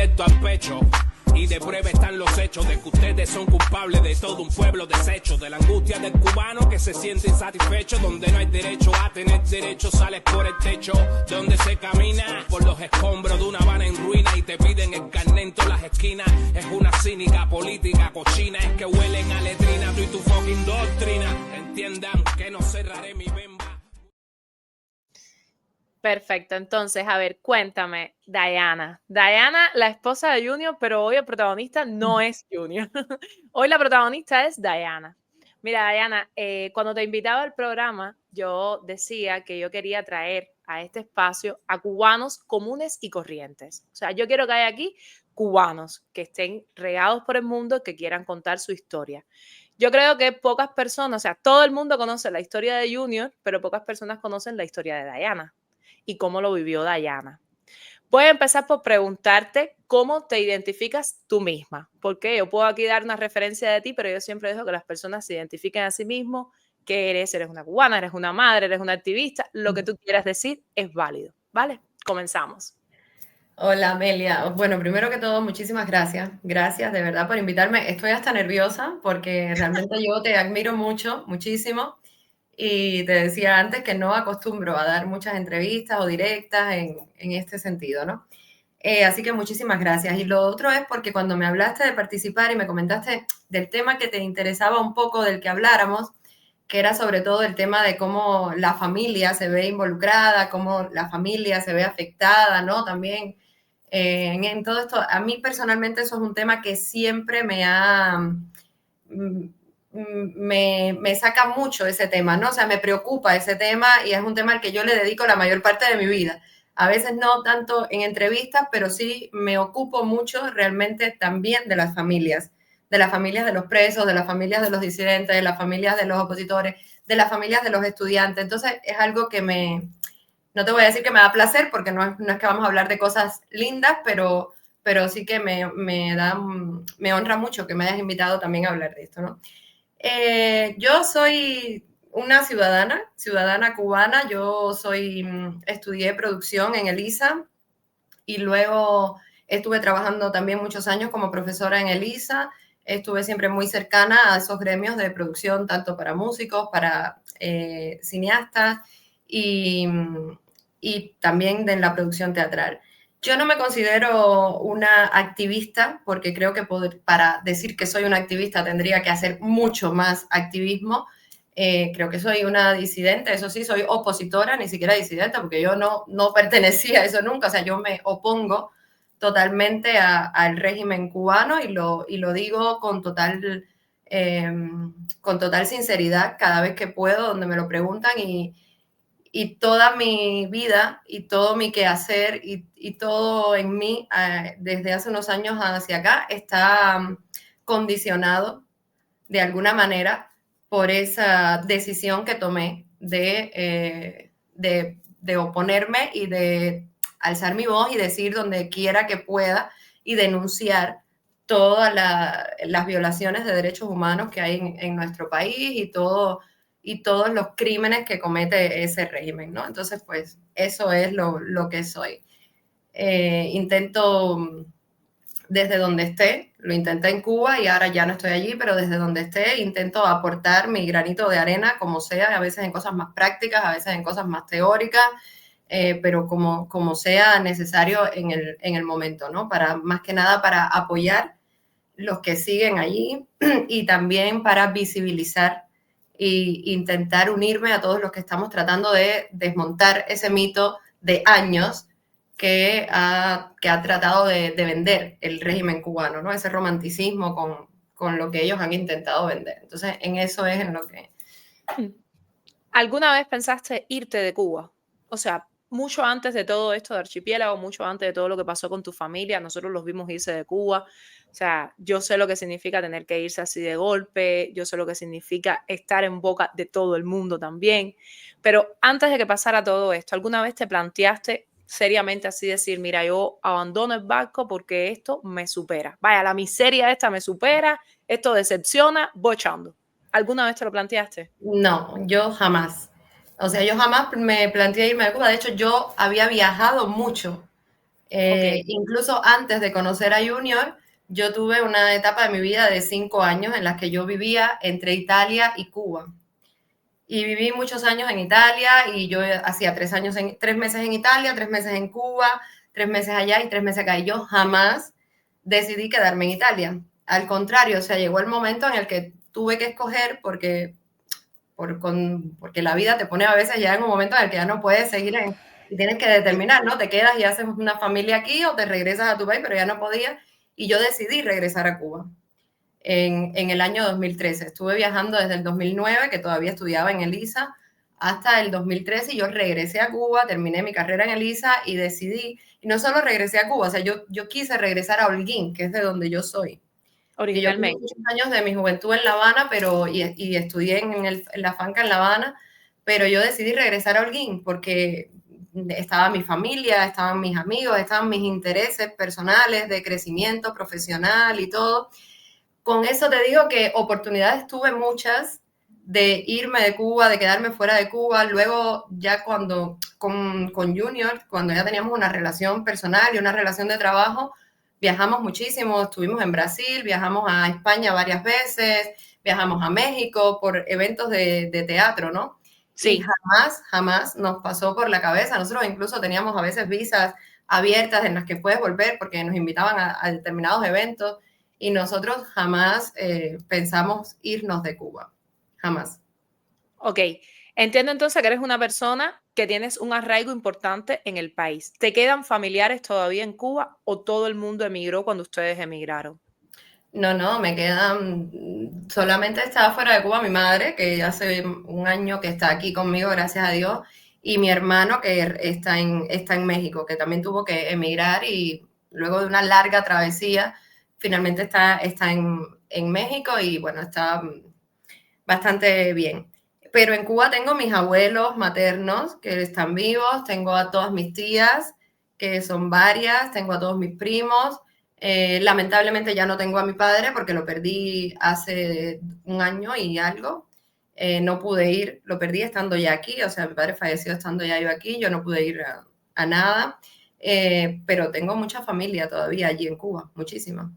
directo al pecho. Y de prueba están los hechos de que ustedes son culpables de todo un pueblo deshecho, de la angustia del cubano que se siente insatisfecho, donde no hay derecho a tener derecho, sales por el techo, donde se camina por los escombros de una Habana en ruina y te piden el carnet en todas las esquinas. Es una cínica política cochina, es que huelen a letrina, tú y tu fucking doctrina. Entiendan que no cerraré mi bemba. Perfecto, entonces, a ver, cuéntame, Diana. Diana, la esposa de Junior, pero hoy el protagonista no es Junior. Hoy la protagonista es Diana. Mira, Diana, cuando te invitaba al programa, yo decía que yo quería traer a este espacio a cubanos comunes y corrientes. O sea, yo quiero que haya aquí cubanos que estén regados por el mundo, que quieran contar su historia. Yo creo que pocas personas, o sea, todo el mundo conoce la historia de Junior, pero pocas personas conocen la historia de Diana y cómo lo vivió Diana. Voy a empezar por preguntarte cómo te identificas tú misma, porque yo puedo aquí dar una referencia de ti, pero yo siempre dejo que las personas se identifiquen a sí mismos, qué eres, eres una cubana, eres una madre, eres una activista, lo que tú quieras decir es válido, ¿vale? Comenzamos. Hola Amelia, bueno, primero que todo, muchísimas gracias, gracias de verdad por invitarme. Estoy hasta nerviosa porque realmente yo te admiro mucho, muchísimo. Y te decía antes que no acostumbro a dar muchas entrevistas o directas en este sentido, ¿no? Así que muchísimas gracias. Y lo otro es porque cuando me hablaste de participar y me comentaste del tema que te interesaba un poco del que habláramos, que era sobre todo el tema de cómo la familia se ve involucrada, cómo la familia se ve afectada, ¿no? También en todo esto, a mí personalmente eso es un tema que siempre me saca mucho ese tema, ¿no? O sea, me preocupa ese tema y es un tema al que yo le dedico la mayor parte de mi vida. A veces no tanto en entrevistas, pero sí me ocupo mucho realmente también de las familias de los presos, de las familias de los disidentes, de las familias de los opositores, de las familias de los estudiantes. Entonces, es algo que no te voy a decir que me da placer, porque no es que vamos a hablar de cosas lindas, pero sí que me honra mucho que me hayas invitado también a hablar de esto, ¿no? Yo soy una ciudadana cubana. Yo estudié producción en el ISA y luego estuve trabajando también muchos años como profesora en el ISA. Estuve siempre muy cercana a esos gremios de producción, tanto para músicos, para cineastas y también de la producción teatral. Yo no me considero una activista porque creo que para decir que soy una activista tendría que hacer mucho más activismo. Creo que soy una disidente, eso sí, soy opositora, ni siquiera disidente, porque yo no pertenecía a eso nunca. O sea, yo me opongo totalmente al régimen cubano y lo digo con total sinceridad cada vez que puedo, donde me lo preguntan, y toda mi vida y todo mi quehacer y todo en mí desde hace unos años hacia acá está condicionado de alguna manera por esa decisión que tomé de oponerme y de alzar mi voz y decir donde quiera que pueda y denunciar todas las violaciones de derechos humanos que hay en nuestro país y todos los crímenes que comete ese régimen, ¿no? Entonces, pues, eso es lo que soy. Intento, desde donde esté, lo intenté en Cuba y ahora ya no estoy allí, pero desde donde esté intento aportar mi granito de arena, como sea, a veces en cosas más prácticas, a veces en cosas más teóricas, pero como sea necesario en el momento, ¿no? Más que nada para apoyar los que siguen allí y también para visibilizar e intentar unirme a todos los que estamos tratando de desmontar ese mito de años que ha tratado de vender el régimen cubano, ¿no? Ese romanticismo con lo que ellos han intentado vender. Entonces, en eso es en lo que... ¿Alguna vez pensaste irte de Cuba? O sea, mucho antes de todo esto de Archipiélago, mucho antes de todo lo que pasó con tu familia, nosotros los vimos irse de Cuba. O sea, yo sé lo que significa tener que irse así de golpe, yo sé lo que significa estar en boca de todo el mundo también. Pero antes de que pasara todo esto, ¿alguna vez te planteaste seriamente así decir, mira, yo abandono el barco porque esto me supera? Vaya, la miseria esta me supera, esto decepciona, voy echando. ¿Alguna vez te lo planteaste? No, yo jamás. O sea, yo jamás me planteé irme de Cuba. De hecho, yo había viajado mucho Incluso antes de conocer a Junior, yo tuve una etapa de mi vida de 5 años en la que yo vivía entre Italia y Cuba. Y viví muchos años en Italia y yo hacía 3 meses en Italia, 3 meses en Cuba, 3 meses allá y 3 meses acá. Y yo jamás decidí quedarme en Italia. Al contrario, o sea, llegó el momento en el que tuve que escoger porque la vida te pone a veces ya en un momento en el que ya no puedes seguir y tienes que determinar, ¿no? Te quedas y haces una familia aquí o te regresas a tu país, pero ya no podía. Y yo decidí regresar a Cuba en el año 2013. Estuve viajando desde el 2009, que todavía estudiaba en el ISA, hasta el 2013 y yo regresé a Cuba, terminé mi carrera en el ISA y decidí, y no solo regresé a Cuba, o sea, yo quise regresar a Holguín, que es de donde yo soy. Que yo viví muchos años de mi juventud en La Habana, y estudié en la Fanca en La Habana, pero yo decidí regresar a Holguín porque estaba mi familia, estaban mis amigos, estaban mis intereses personales de crecimiento profesional y todo. Con eso te digo que oportunidades tuve muchas de irme de Cuba, de quedarme fuera de Cuba. Luego ya cuando con Junior, cuando ya teníamos una relación personal y una relación de trabajo, viajamos muchísimo, estuvimos en Brasil, viajamos a España varias veces, viajamos a México por eventos de teatro, ¿no? Sí. Y jamás nos pasó por la cabeza. Nosotros incluso teníamos a veces visas abiertas en las que puedes volver porque nos invitaban a determinados eventos y nosotros jamás pensamos irnos de Cuba, jamás. Ok, entiendo entonces que eres una persona que tienes un arraigo importante en el país. ¿Te quedan familiares todavía en Cuba o todo el mundo emigró cuando ustedes emigraron? No, me quedan, solamente estaba fuera de Cuba mi madre, que hace un año que está aquí conmigo, gracias a Dios, y mi hermano que está en México, que también tuvo que emigrar y luego de una larga travesía, finalmente está en México y bueno, está bastante bien. Pero en Cuba tengo mis abuelos maternos que están vivos, tengo a todas mis tías, que son varias, tengo a todos mis primos. Lamentablemente ya no tengo a mi padre porque lo perdí hace un año y algo. No pude ir, lo perdí estando ya aquí, o sea, mi padre falleció estando ya yo aquí, yo no pude ir a nada, pero tengo mucha familia todavía allí en Cuba, muchísima.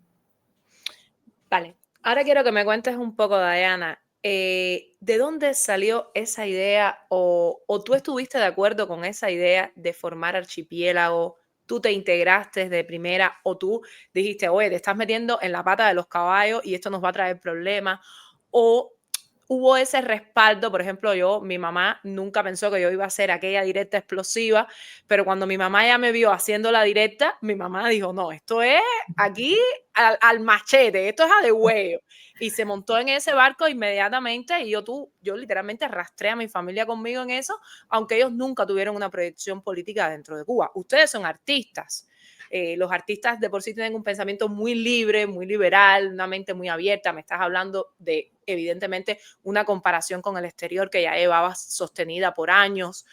Vale, ahora quiero que me cuentes un poco, Diana, ¿de dónde salió esa idea o tú estuviste de acuerdo con esa idea de formar Archipiélago? ¿Tú te integraste de primera o tú dijiste, oye, te estás metiendo en la pata de los caballos y esto nos va a traer problemas? ¿O hubo ese respaldo? Por ejemplo, mi mamá nunca pensó que yo iba a hacer aquella directa explosiva, pero cuando mi mamá ya me vio haciendo la directa, mi mamá dijo, no, esto es aquí al machete, esto es a de huevo. Y se montó en ese barco inmediatamente y yo literalmente arrastré a mi familia conmigo en eso, aunque ellos nunca tuvieron una proyección política dentro de Cuba. Ustedes son artistas. Los artistas de por sí tienen un pensamiento muy libre, muy liberal, una mente muy abierta. Me estás hablando de, evidentemente, una comparación con el exterior que ya llevabas sostenida por años,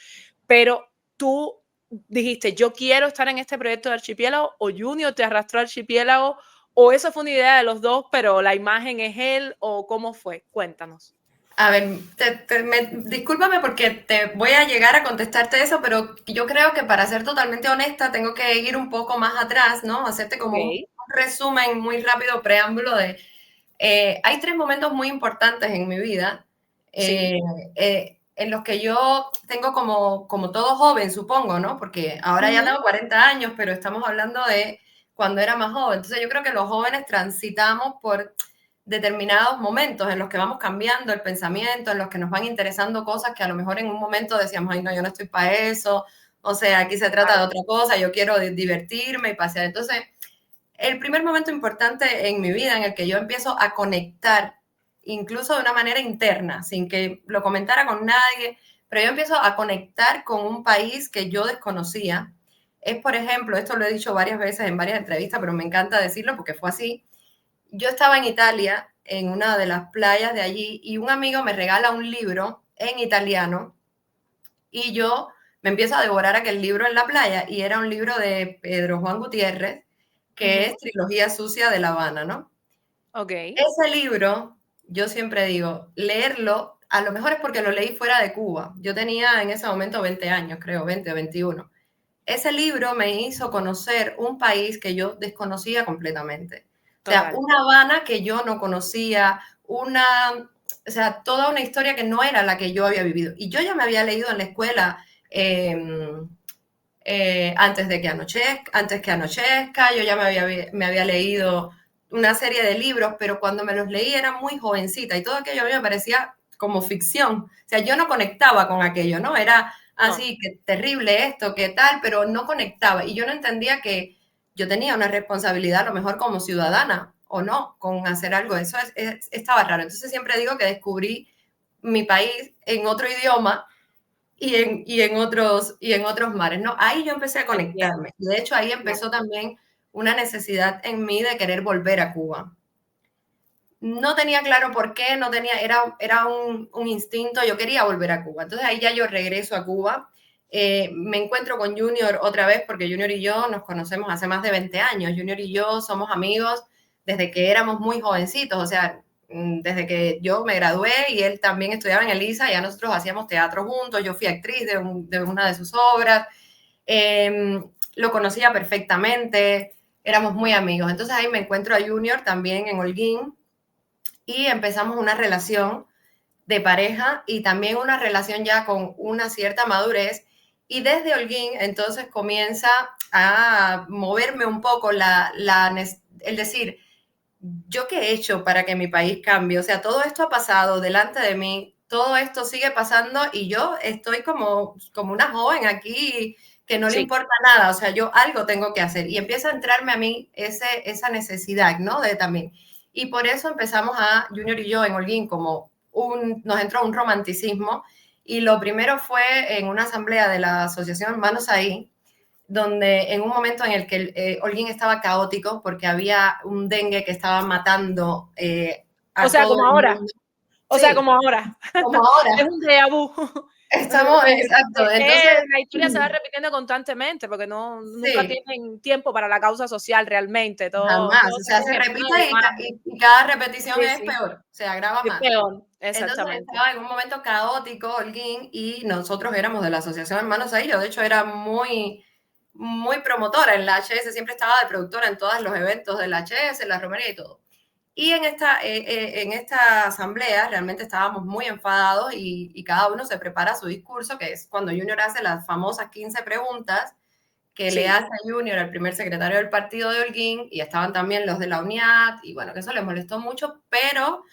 pero tú dijiste, yo quiero estar en este proyecto de Archipiélago, o Junior te arrastró a Archipiélago, o eso fue una idea de los dos, pero la imagen es él, o cómo fue. Cuéntanos. A ver, discúlpame porque te voy a llegar a contestarte eso, pero yo creo que para ser totalmente honesta tengo que ir un poco más atrás, ¿no? Hacerte como un resumen muy rápido, preámbulo de... hay 3 momentos muy importantes en mi vida en los que yo tengo como todo joven, supongo, ¿no? Porque ahora ya tengo 40 años, pero estamos hablando de cuando era más joven. Entonces yo creo que los jóvenes transitamos por determinados momentos en los que vamos cambiando el pensamiento, en los que nos van interesando cosas que a lo mejor en un momento decíamos, ay, no, yo no estoy para eso, o sea, aquí se trata de otra cosa, yo quiero divertirme y pasear. Entonces, el primer momento importante en mi vida en el que yo empiezo a conectar, incluso de una manera interna, sin que lo comentara con nadie, pero yo empiezo a conectar con un país que yo desconocía, es, por ejemplo, esto lo he dicho varias veces en varias entrevistas, pero me encanta decirlo porque fue así. Yo estaba en Italia, en una de las playas de allí, y un amigo me regala un libro en italiano y yo me empiezo a devorar aquel libro en la playa y era un libro de Pedro Juan Gutiérrez, que es Trilogía Sucia de La Habana, ¿no? Ok. Ese libro, yo siempre digo, leerlo, a lo mejor es porque lo leí fuera de Cuba. Yo tenía en ese momento 20 años, creo, 20 o 21. ese libro me hizo conocer un país que yo desconocía completamente. O sea, Total. una Habana que yo no conocía, o sea, toda una historia que no era la que yo había vivido. Y yo ya me había leído en la escuela antes que anochezca, yo ya me había leído una serie de libros, pero cuando me los leí era muy jovencita y todo aquello a mí me parecía como ficción. O sea, yo no conectaba con aquello, ¿no? Era así, que terrible esto, que tal, pero no conectaba. Y yo no entendía que yo tenía una responsabilidad, a lo mejor como ciudadana o no, con hacer algo. Eso estaba raro. Entonces siempre digo que descubrí mi país en otro idioma y en otros mares, ¿no? Ahí yo empecé a Entiendo. conectarme. De hecho, ahí Claro. empezó también una necesidad en mí de querer volver a Cuba. No tenía claro por qué, no tenía, era un instinto, yo quería volver a Cuba. Entonces ahí ya yo regreso a Cuba, me encuentro con Junior otra vez, porque Junior y yo nos conocemos hace más de 20 años. Junior y yo somos amigos desde que éramos muy jovencitos, o sea, desde que yo me gradué y él también estudiaba en el ISA, ya nosotros hacíamos teatro juntos, yo fui actriz de una de sus obras, lo conocía perfectamente, éramos muy amigos. Entonces ahí me encuentro a Junior también en Holguín, y empezamos una relación de pareja y también una relación ya con una cierta madurez. Y desde Holguín entonces comienza a moverme un poco el decir, ¿yo qué he hecho para que mi país cambie? O sea, todo esto ha pasado delante de mí, todo esto sigue pasando y yo estoy como una joven aquí que no le Sí, importa nada, o sea, yo algo tengo que hacer. Y empieza a entrarme a mí esa necesidad, ¿no? De también. Y por eso empezamos Junior y yo en Holguín, nos entró un romanticismo. Y lo primero fue en una asamblea de la Asociación Manos Ahí, donde en un momento en el que Holguín estaba caótico porque había un dengue que estaba matando o a sea, todo como el ahora, mundo. o sea, Sí, como ahora. como Es ahora. un déjà vu. Estamos, exacto. Entonces, La historia se va repitiendo constantemente porque nunca sí, tienen tiempo para la causa social realmente. jamás. Todo O se sea, coge se en plan repite de humano. y cada repetición Sí, es sí. peor, se agrava Es más. peor, Entonces exactamente. estaba en un momento caótico Holguín y nosotros éramos de la Asociación Hermanos Ahí. Yo, de hecho, era muy promotora en la HS, siempre estaba de productora en todos los eventos de la HS, en la romería y todo. Y en esta asamblea realmente estábamos muy enfadados y cada uno se prepara su discurso, que es cuando Junior hace las famosas 15 preguntas que le Sí. hace a Junior, el primer secretario del partido de Holguín, y estaban también los de la UNIAT, y bueno, que eso les molestó mucho, pero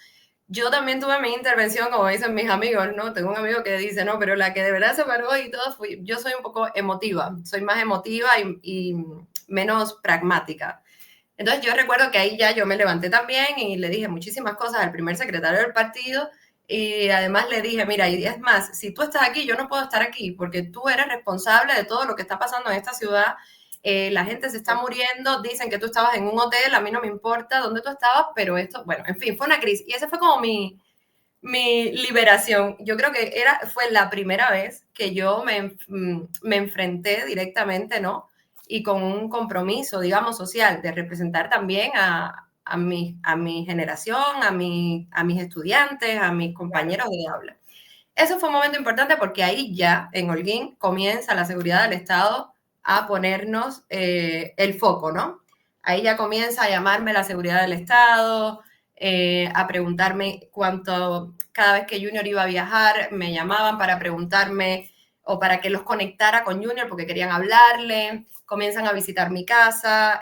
yo también tuve mi intervención, como dicen mis amigos, ¿no? Tengo un amigo que dice, no, pero la que de verdad se paró y todo yo soy un poco emotiva, soy más emotiva y menos pragmática. Entonces yo recuerdo que ahí ya yo me levanté también y le dije muchísimas cosas al primer secretario del partido y además le dije, mira, y es más, si tú estás aquí, yo no puedo estar aquí porque tú eres responsable de todo lo que está pasando en esta ciudad. La gente se está muriendo, dicen que tú estabas en un hotel, a mí no me importa dónde tú estabas, pero esto, bueno, en fin, fue una crisis. Y esa fue como mi liberación. Yo creo que fue la primera vez que yo me enfrenté directamente, ¿no? Y con un compromiso, digamos, social, de representar también a mi generación, a mis estudiantes, a mis Claro. compañeros de aula. Eso fue un momento importante porque ahí ya, en Holguín, comienza la seguridad del Estado a ponernos el foco, ¿no? Ahí ya comienza a llamarme la seguridad del Estado, a preguntarme cada vez que Junior iba a viajar, me llamaban para preguntarme o para que los conectara con Junior porque querían hablarle, comienzan a visitar mi casa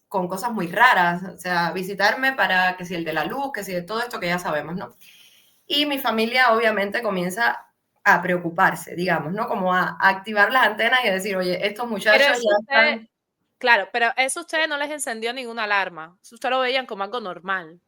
con cosas muy raras, o sea, visitarme para que si el de la luz, que si de todo esto que ya sabemos, ¿no? Y mi familia obviamente comienza a preocuparse, digamos, ¿no? Como a activar las antenas y a decir, oye, estos Pero muchachos eso ya usted, están. claro, pero eso a ustedes no les encendió ninguna alarma. Eso usted lo veían como algo normal.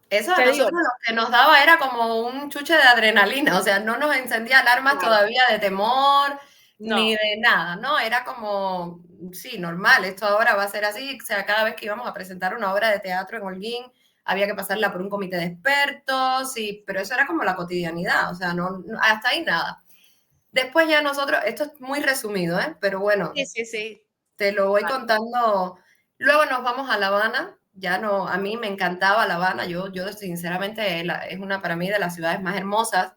Eso a Te digo, nosotros lo que nos daba era como un chuche de adrenalina, o sea, no nos encendía alarmas claro, todavía de temor ni no, de nada, ¿no? Era como, sí, normal, esto ahora va a ser así, o sea, cada vez que íbamos a presentar una obra de teatro en Holguín, había que pasarla por un comité de expertos, pero eso era como la cotidianidad, o sea, hasta ahí nada. Después ya nosotros, esto es muy resumido, ¿eh? Pero bueno, sí, sí, sí. te lo voy Vale. contando. Luego nos vamos a La Habana. Ya no, a mí me encantaba La Habana. Yo sinceramente, es una para mí de las ciudades más hermosas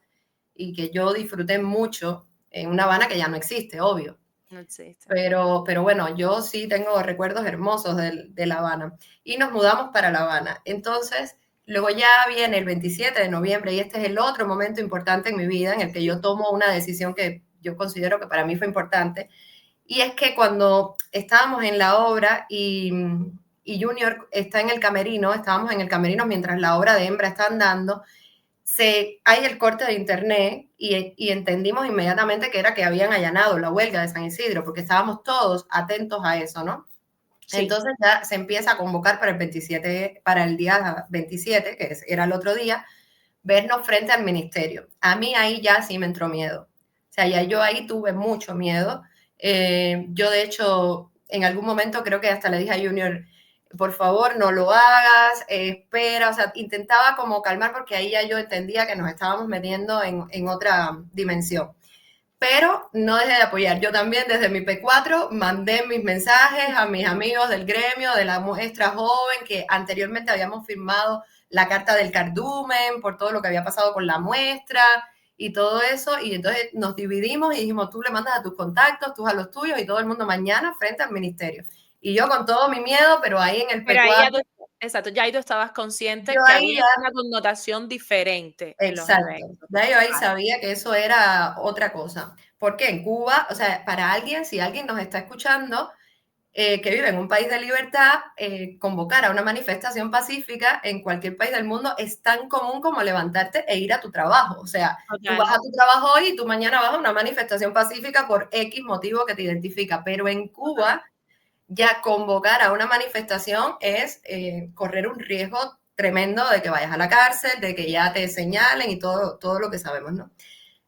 y que yo disfruté mucho. en una Habana que ya no existe, obvio. No existe. Pero bueno, yo sí tengo recuerdos hermosos de La Habana. Y nos mudamos para La Habana. Entonces, luego ya viene el 27 de noviembre y este es el otro momento importante en mi vida en el que yo tomo una decisión que yo considero que para mí fue importante. Y es que cuando estábamos en la obra y Junior está en el camerino, estábamos en el camerino mientras la obra de Hembra está andando, hay el corte de internet y entendimos inmediatamente que era que habían allanado la huelga de San Isidro, porque estábamos todos atentos a eso, ¿no? Sí. Entonces ya se empieza a convocar para el 27, para el día 27, que era el otro día, vernos frente al ministerio. A mí ahí ya sí me entró miedo. O sea, ya yo ahí tuve mucho miedo. Yo, de hecho, en algún momento creo que hasta le dije a Junior, por favor, no lo hagas, espera, o sea, intentaba como calmar porque ahí ya yo entendía que nos estábamos metiendo en otra dimensión. Pero no dejé de apoyar. Yo también desde mi P4 mandé mis mensajes a mis amigos del gremio, de la muestra joven, que anteriormente habíamos firmado la carta del cardumen por todo lo que había pasado con la muestra y todo eso. Y entonces nos dividimos y dijimos, tú le mandas a tus contactos, tú a los tuyos y todo el mundo mañana frente al ministerio. Y yo con todo mi miedo, pero ahí en el pero P4... Ahí exacto, ya ahí tú estabas consciente que había una connotación diferente. Exacto, ya yo ahí sabía que eso era otra cosa. Porque en Cuba, o sea, para alguien, si alguien nos está escuchando, que vive en un país de libertad, convocar a una manifestación pacífica en cualquier país del mundo es tan común como levantarte e ir a tu trabajo. O sea, tú vas a tu trabajo hoy y tú mañana vas a una manifestación pacífica por X motivo que te identifica. Pero en Cuba, ya convocar a una manifestación es correr un riesgo tremendo de que vayas a la cárcel, de que ya te señalen y todo lo que sabemos, ¿no?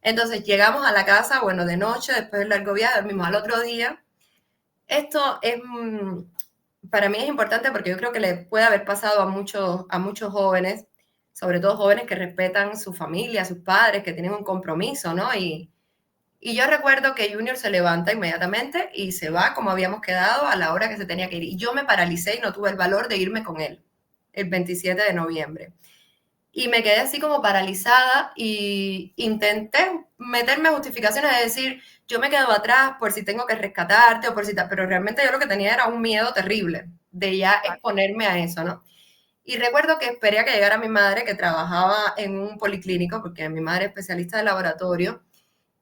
Entonces llegamos a la casa, bueno, de noche, después del largo viaje, dormimos al otro día. Esto es, para mí es importante porque yo creo que le puede haber pasado a muchos jóvenes, sobre todo jóvenes que respetan su familia, sus padres, que tienen un compromiso, ¿no? Y yo recuerdo que Junior se levanta inmediatamente y se va como habíamos quedado a la hora que se tenía que ir. Y yo me paralicé y no tuve el valor de irme con él el 27 de noviembre. Y me quedé así como paralizada y intenté meterme justificaciones de decir, yo me quedo atrás por si tengo que rescatarte o por si tal, pero realmente yo lo que tenía era un miedo terrible de ya exponerme a eso, ¿no? Y recuerdo que esperé a que llegara mi madre, que trabajaba en un policlínico, porque mi madre es especialista de laboratorio,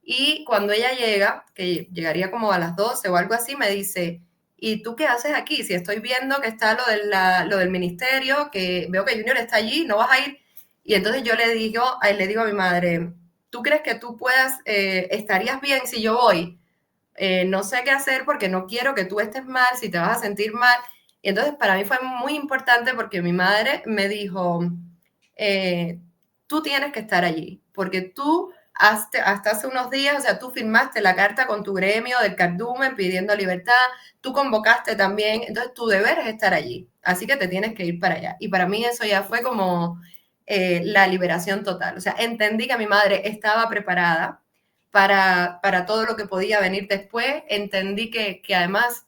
y cuando ella llega, que llegaría como a las 12 o algo así, me dice, ¿y tú qué haces aquí? Si estoy viendo que está lo del ministerio, que veo que Junior está allí, ¿no vas a ir? Y entonces yo le digo a mi madre, ¿tú crees que tú estarías bien si yo voy? No sé qué hacer porque no quiero que tú estés mal, si te vas a sentir mal. Y entonces para mí fue muy importante porque mi madre me dijo, tú tienes que estar allí, porque tú hasta hace unos días, o sea, tú firmaste la carta con tu gremio del cardumen pidiendo libertad, tú convocaste también, entonces tu deber es estar allí, así que te tienes que ir para allá. Y para mí eso ya fue como la liberación total. O sea, entendí que mi madre estaba preparada para todo lo que podía venir después, entendí que además,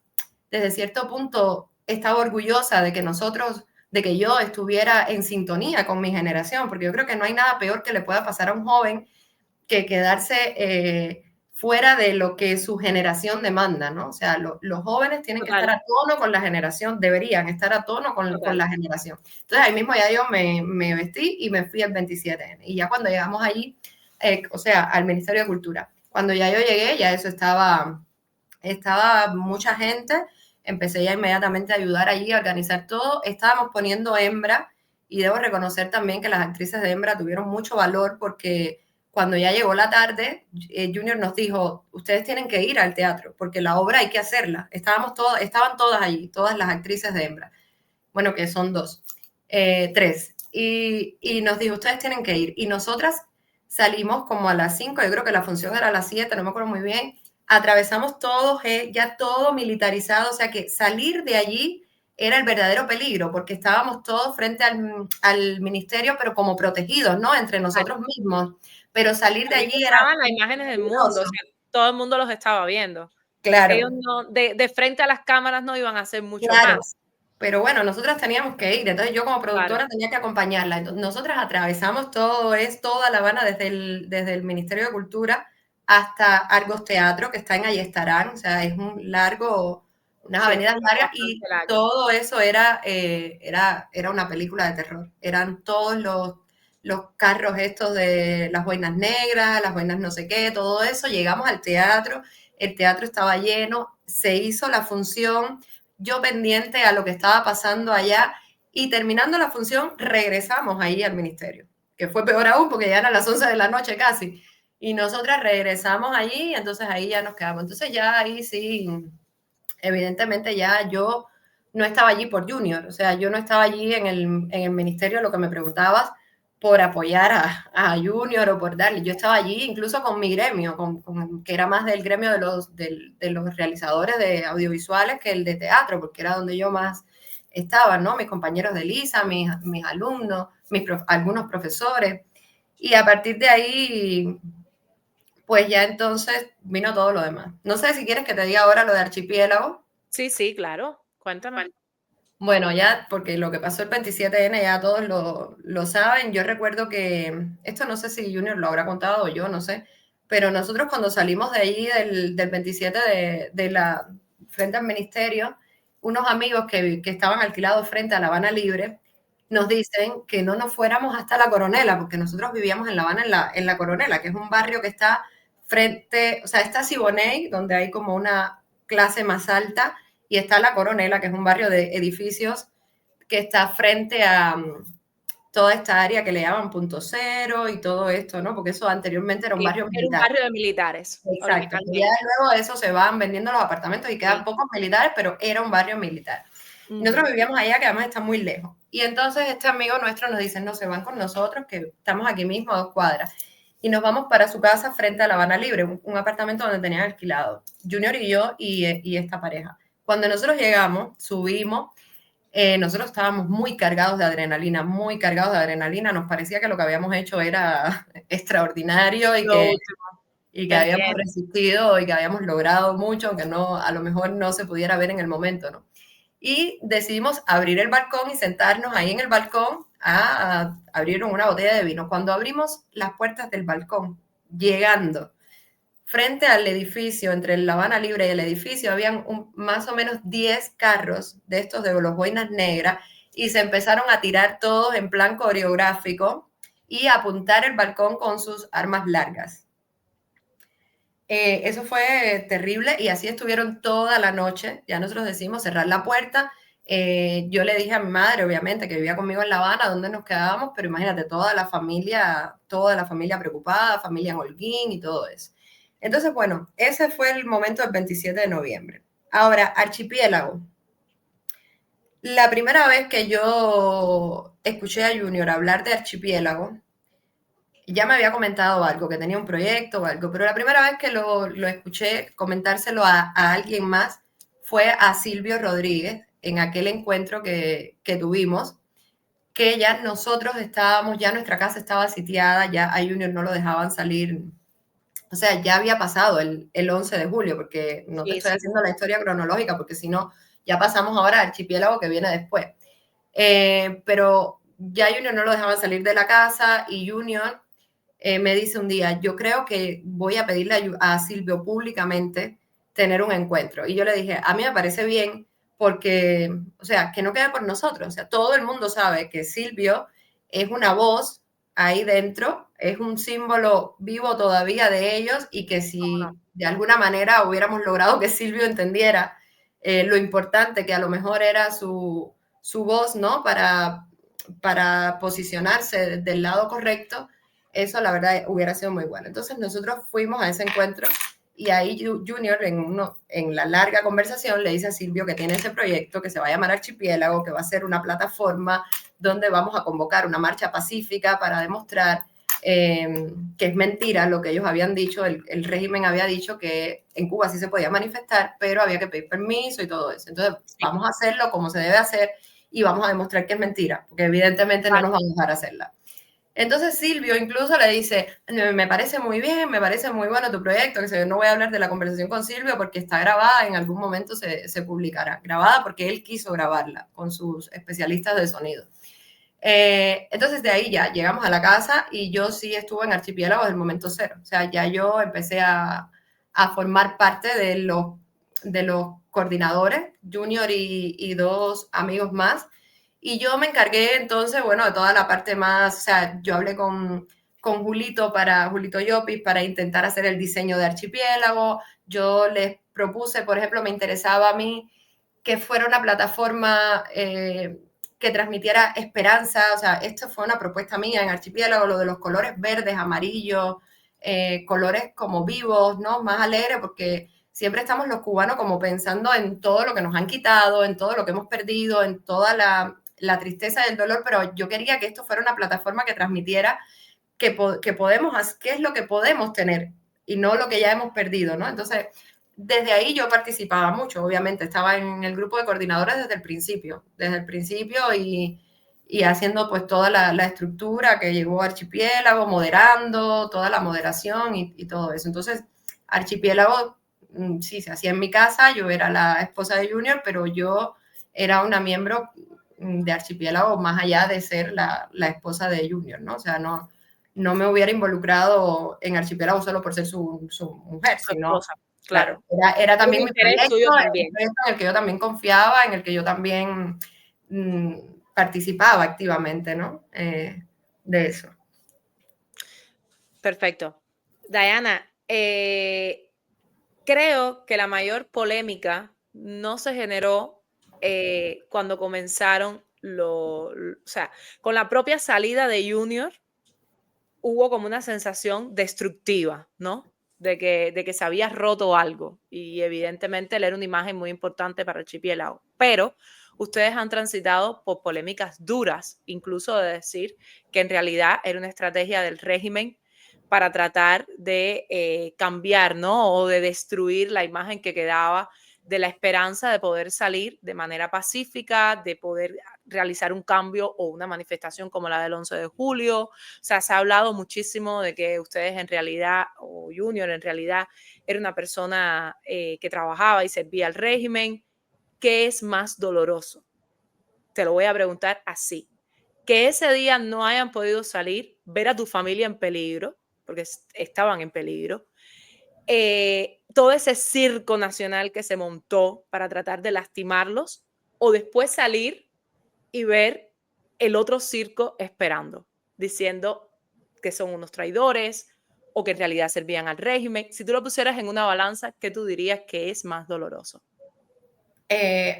desde cierto punto, estaba orgullosa de que yo estuviera en sintonía con mi generación, porque yo creo que no hay nada peor que le pueda pasar a un joven que quedarse fuera de lo que su generación demanda, ¿no? O sea, los jóvenes tienen que estar a tono con la generación, deberían estar a tono con la generación. Entonces ahí mismo ya yo me vestí y me fui el 27. Y ya cuando llegamos allí, o sea, al Ministerio de Cultura, cuando ya yo llegué, ya eso estaba mucha gente, empecé ya inmediatamente a ayudar allí, a organizar todo, estábamos poniendo Hembra y debo reconocer también que las actrices de Hembra tuvieron mucho valor porque cuando ya llegó la tarde, Junior nos dijo, ustedes tienen que ir al teatro, porque la obra hay que hacerla. Estaban todas allí, todas las actrices de Hembra. Bueno, que son tres. Y nos dijo, ustedes tienen que ir. Y nosotras salimos como a las 5, yo creo que la función era a las 7, no me acuerdo muy bien. Atravesamos todo, ya todo militarizado, o sea que salir de allí era el verdadero peligro, porque estábamos todos frente al ministerio, pero como protegidos, ¿no? Entre nosotros mismos. Pero salir de allí era... las imágenes del mundo, o sea, todo el mundo los estaba viendo. Claro. Ellos no, de frente a las cámaras no iban a hacer mucho más. Pero bueno, nosotras teníamos que ir, entonces yo como productora tenía que acompañarla. Entonces, nosotras atravesamos toda La Habana desde el Ministerio de Cultura hasta Argos Teatro, que está en Ayestarán, o sea, es un largo, unas avenidas largas, y todo eso era una película de terror. Eran todos los carros estos de las boinas negras, las boinas no sé qué, todo eso. Llegamos al teatro, el teatro estaba lleno, se hizo la función, yo pendiente a lo que estaba pasando allá, y terminando la función regresamos ahí al ministerio, que fue peor aún porque ya eran las 11 de la noche casi. Y nosotras regresamos allí, y entonces ahí ya nos quedamos. Entonces ya ahí sí, evidentemente ya yo no estaba allí por Junior, o sea, yo no estaba allí en el ministerio, lo que me preguntabas, por apoyar a Junior o por darle. Yo estaba allí incluso con mi gremio, que era más del gremio de los realizadores de audiovisuales que el de teatro, porque era donde yo más estaba, ¿no? Mis compañeros de Lisa, mis alumnos, algunos profesores. Y a partir de ahí, pues ya entonces vino todo lo demás. No sé si quieres que te diga ahora lo de Archipiélago. Sí, sí, claro. Cuéntame. Bueno, ya, porque lo que pasó el 27N ya todos lo saben. Yo recuerdo que, esto no sé si Junior lo habrá contado o yo, no sé, pero nosotros cuando salimos de allí del 27 de la frente al ministerio, unos amigos que estaban alquilados frente a La Habana Libre, nos dicen que no nos fuéramos hasta La Coronela, porque nosotros vivíamos en La Habana, en la Coronela, que es un barrio que está frente, o sea, está Siboney, donde hay como una clase más alta, y está La Coronela, que es un barrio de edificios que está frente a toda esta área que le llaman Punto Cero y todo esto, ¿no? Porque eso anteriormente era un barrio militar. Era un barrio de militares. Exacto. Ya luego de eso se van vendiendo los apartamentos y quedan pocos militares, pero era un barrio militar. Nosotros vivíamos allá, que además está muy lejos. Y entonces este amigo nuestro nos dice, no, se van con nosotros, que estamos aquí mismo a 2 cuadras. Y nos vamos para su casa frente a La Habana Libre, un apartamento donde tenían alquilado Junior y yo y esta pareja. Cuando nosotros llegamos, subimos, nosotros estábamos muy cargados de adrenalina, nos parecía que lo que habíamos hecho era extraordinario y que habíamos resistido y que habíamos logrado mucho, aunque no, a lo mejor no se pudiera ver en el momento, ¿no? Y decidimos abrir el balcón y sentarnos ahí en el balcón a abrir una botella de vino. Cuando abrimos las puertas del balcón, llegando frente al edificio, entre La Habana Libre y el edificio, habían más o menos 10 carros de estos de los boinas negras, y se empezaron a tirar todos en plan coreográfico y a apuntar el balcón con sus armas largas. Eso fue terrible, y así estuvieron toda la noche. Ya nosotros decidimos cerrar la puerta. Yo le dije a mi madre, obviamente, que vivía conmigo en La Habana, donde nos quedábamos, pero imagínate, toda la familia preocupada, familia en Holguín y todo eso. Entonces, bueno, ese fue el momento del 27 de noviembre. Ahora, Archipiélago. La primera vez que yo escuché a Junior hablar de Archipiélago, ya me había comentado algo, que tenía un proyecto o algo, pero la primera vez que lo escuché comentárselo a alguien más fue a Silvio Rodríguez, en aquel encuentro que tuvimos, que ya nosotros estábamos, ya nuestra casa estaba sitiada, ya a Junior no lo dejaban salir. O sea, ya había pasado el 11 de julio, porque no te estoy haciendo la historia cronológica, porque si no, ya pasamos ahora al Archipiélago, que viene después. Pero ya Junior no lo dejaban salir de la casa, y Junior me dice un día, yo creo que voy a pedirle a Silvio públicamente tener un encuentro. Y yo le dije, a mí me parece bien, porque, o sea, que no quede por nosotros. O sea, todo el mundo sabe que Silvio es una voz ahí dentro, es un símbolo vivo todavía de ellos, y que si de alguna manera hubiéramos logrado que Silvio entendiera lo importante que a lo mejor era su voz, ¿no? Para posicionarse del lado correcto, eso la verdad hubiera sido muy bueno. Entonces nosotros fuimos a ese encuentro, y ahí Junior en la larga conversación le dice a Silvio que tiene ese proyecto que se va a llamar Archipiélago, que va a ser una plataforma donde vamos a convocar una marcha pacífica para demostrar que es mentira lo que ellos habían dicho. El régimen había dicho que en Cuba sí se podía manifestar, pero había que pedir permiso y todo eso. Entonces vamos a hacerlo como se debe hacer, y vamos a demostrar que es mentira, porque evidentemente no nos van a dejar hacerla. Entonces Silvio incluso le dice, me parece muy bien, me parece muy bueno tu proyecto, que no voy a hablar de la conversación con Silvio porque está grabada, en algún momento se publicará, grabada porque él quiso grabarla con sus especialistas de sonido. Entonces de ahí ya llegamos a la casa y yo sí estuve en Archipiélago desde el momento cero. O sea, ya yo empecé a formar parte de los coordinadores, Junior y dos amigos más. Y yo me encargué entonces, bueno, de toda la parte más, o sea, yo hablé con Julito Llopis para intentar hacer el diseño de Archipiélago. Yo les propuse, por ejemplo, me interesaba a mí que fuera una plataforma que transmitiera esperanza. O sea, esto fue una propuesta mía en Archipiélago, lo de los colores verdes, amarillos, colores como vivos, ¿no? Más alegres, porque siempre estamos los cubanos como pensando en todo lo que nos han quitado, en todo lo que hemos perdido, en toda la tristeza y el dolor, pero yo quería que esto fuera una plataforma que transmitiera que podemos, qué es lo que podemos tener y no lo que ya hemos perdido, ¿no? Entonces, desde ahí yo participaba mucho, obviamente, estaba en el grupo de coordinadores desde el principio y haciendo pues toda la estructura que llegó a Archipiélago, moderando, toda la moderación y todo eso. Entonces, Archipiélago, sí, se hacía en mi casa, yo era la esposa de Junior, pero yo era una miembro de Archipiélago más allá de ser la esposa de Junior, ¿no? O sea, no me hubiera involucrado en Archipiélago solo por ser su mujer, sino, claro. Era también mi proyecto, también. Un proyecto en el que yo también confiaba, en el que yo también participaba activamente, ¿no? De eso. Perfecto. Diana, creo que la mayor polémica no se generó cuando comenzaron o sea, con la propia salida de Junior hubo como una sensación destructiva, ¿no? De que se había roto algo y evidentemente él era una imagen muy importante para Archipiélago, pero ustedes han transitado por polémicas duras, incluso de decir que en realidad era una estrategia del régimen para tratar de cambiar, ¿no? O de destruir la imagen que quedaba de la esperanza de poder salir de manera pacífica, de poder realizar un cambio o una manifestación como la del 11 de julio. O sea, se ha hablado muchísimo de que ustedes en realidad, o Junior en realidad, era una persona que trabajaba y servía al régimen. ¿Qué es más doloroso? Te lo voy a preguntar así. Que ese día no hayan podido salir, ver a tu familia en peligro, porque estaban en peligro, todo ese circo nacional que se montó para tratar de lastimarlos, o después salir y ver el otro circo esperando, diciendo que son unos traidores o que en realidad servían al régimen. Si tú lo pusieras en una balanza, ¿qué tú dirías que es más doloroso?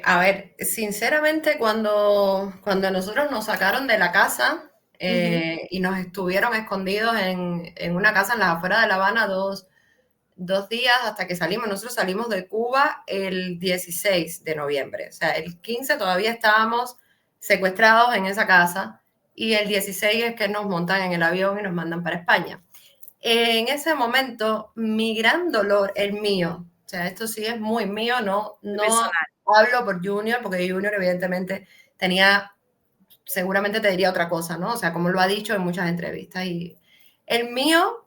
A ver, sinceramente, cuando nosotros nos sacaron de la casa y nos estuvieron escondidos en una casa en las afueras de La Habana dos días hasta que salimos. Nosotros salimos de Cuba el 16 de noviembre. O sea, el 15 todavía estábamos secuestrados en esa casa y el 16 es que nos montan en el avión y nos mandan para España. En ese momento, mi gran dolor, el mío, o sea, esto sí es muy mío, no hablo por Junior, porque Junior evidentemente seguramente te diría otra cosa, ¿no? O sea, como lo ha dicho en muchas entrevistas. Y el mío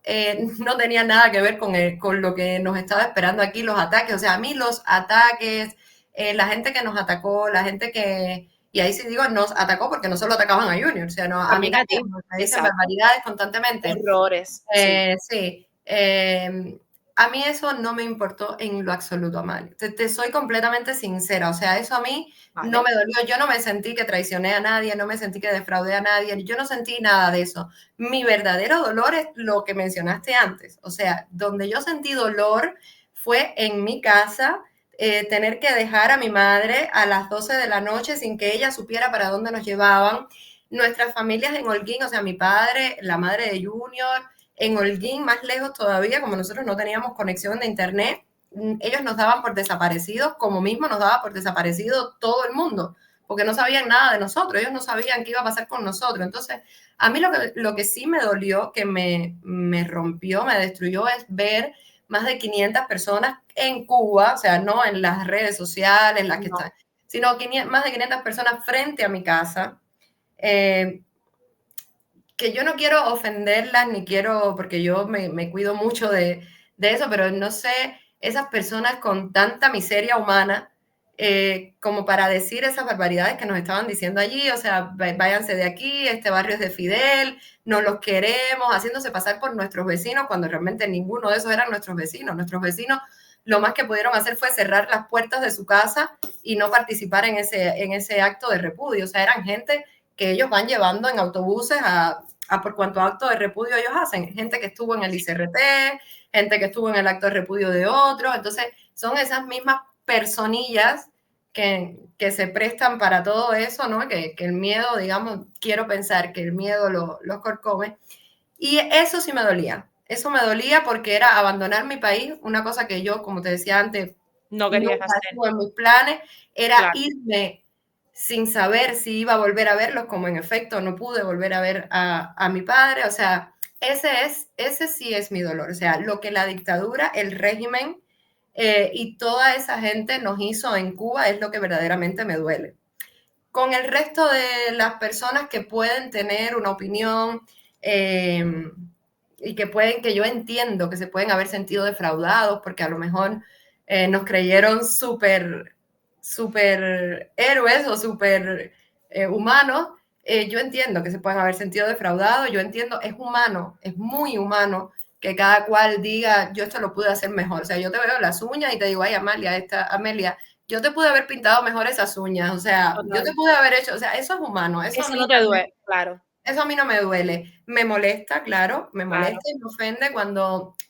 no tenía nada que ver con lo que nos estaba esperando aquí, los ataques. O sea, a mí los ataques, la gente que nos atacó, la gente que... Y ahí sí digo, nos atacó porque no solo atacaban a Junior, o sea, no, a mí también me dicen barbaridades constantemente. Errores. Sí. A mí eso no me importó en lo absoluto, Amalia. Te soy completamente sincera. O sea, eso a mí no me dolió. Yo no me sentí que traicioné a nadie, no me sentí que defraudé a nadie. Yo no sentí nada de eso. Mi verdadero dolor es lo que mencionaste antes. O sea, donde yo sentí dolor fue en mi casa, tener que dejar a mi madre a las 12 de la noche sin que ella supiera para dónde nos llevaban. Nuestras familias en Holguín, o sea, mi padre, la madre de Junior, en Holguín, más lejos todavía, como nosotros no teníamos conexión de internet, ellos nos daban por desaparecidos, como mismo nos daba por desaparecido todo el mundo, porque no sabían nada de nosotros, ellos no sabían qué iba a pasar con nosotros. Entonces, a mí lo que sí me dolió, que me rompió, me destruyó, es ver más de 500 personas en Cuba, o sea, no en las redes sociales, en las que están, sino más de 500 personas frente a mi casa, que yo no quiero ofenderlas, ni quiero, porque yo me cuido mucho de eso, pero no sé, esas personas con tanta miseria humana, como para decir esas barbaridades que nos estaban diciendo allí, o sea, váyanse de aquí, este barrio es de Fidel, no los queremos, haciéndose pasar por nuestros vecinos, cuando realmente ninguno de esos eran nuestros vecinos. Nuestros vecinos lo más que pudieron hacer fue cerrar las puertas de su casa y no participar en ese acto de repudio. O sea, eran gente que ellos van llevando en autobuses a por cuanto acto de repudio ellos hacen. Gente que estuvo en el ICRT, gente que estuvo en el acto de repudio de otros. Entonces, son esas mismas personillas que se prestan para todo eso, ¿no? Que el miedo, digamos, quiero pensar que el miedo los corcome. Y eso sí me dolía. Eso me dolía porque era abandonar mi país, una cosa que yo, como te decía antes, no querías nunca hacer. estuvo en mis planes, era Claro. irme sin saber si iba a volver a verlos, como en efecto no pude volver a ver a mi padre. O sea, ese sí es mi dolor. O sea, lo que la dictadura, el régimen y toda esa gente nos hizo en Cuba es lo que verdaderamente me duele. Con el resto de las personas que pueden tener una opinión y que yo entiendo que se pueden haber sentido defraudados porque a lo mejor nos creyeron súper héroes o súper humanos, yo entiendo que se pueden haber sentido defraudados, yo entiendo, es humano, es muy humano que cada cual diga, yo esto lo pude hacer mejor. O sea, yo te veo las uñas y te digo, ay, Amelia, yo te pude haber pintado mejor esas uñas, o sea, Total. yo te pude haber hecho, o sea, eso es humano. Eso no te duele, claro. Eso a mí no me duele. Me molesta, claro, me molesta Claro. y me ofende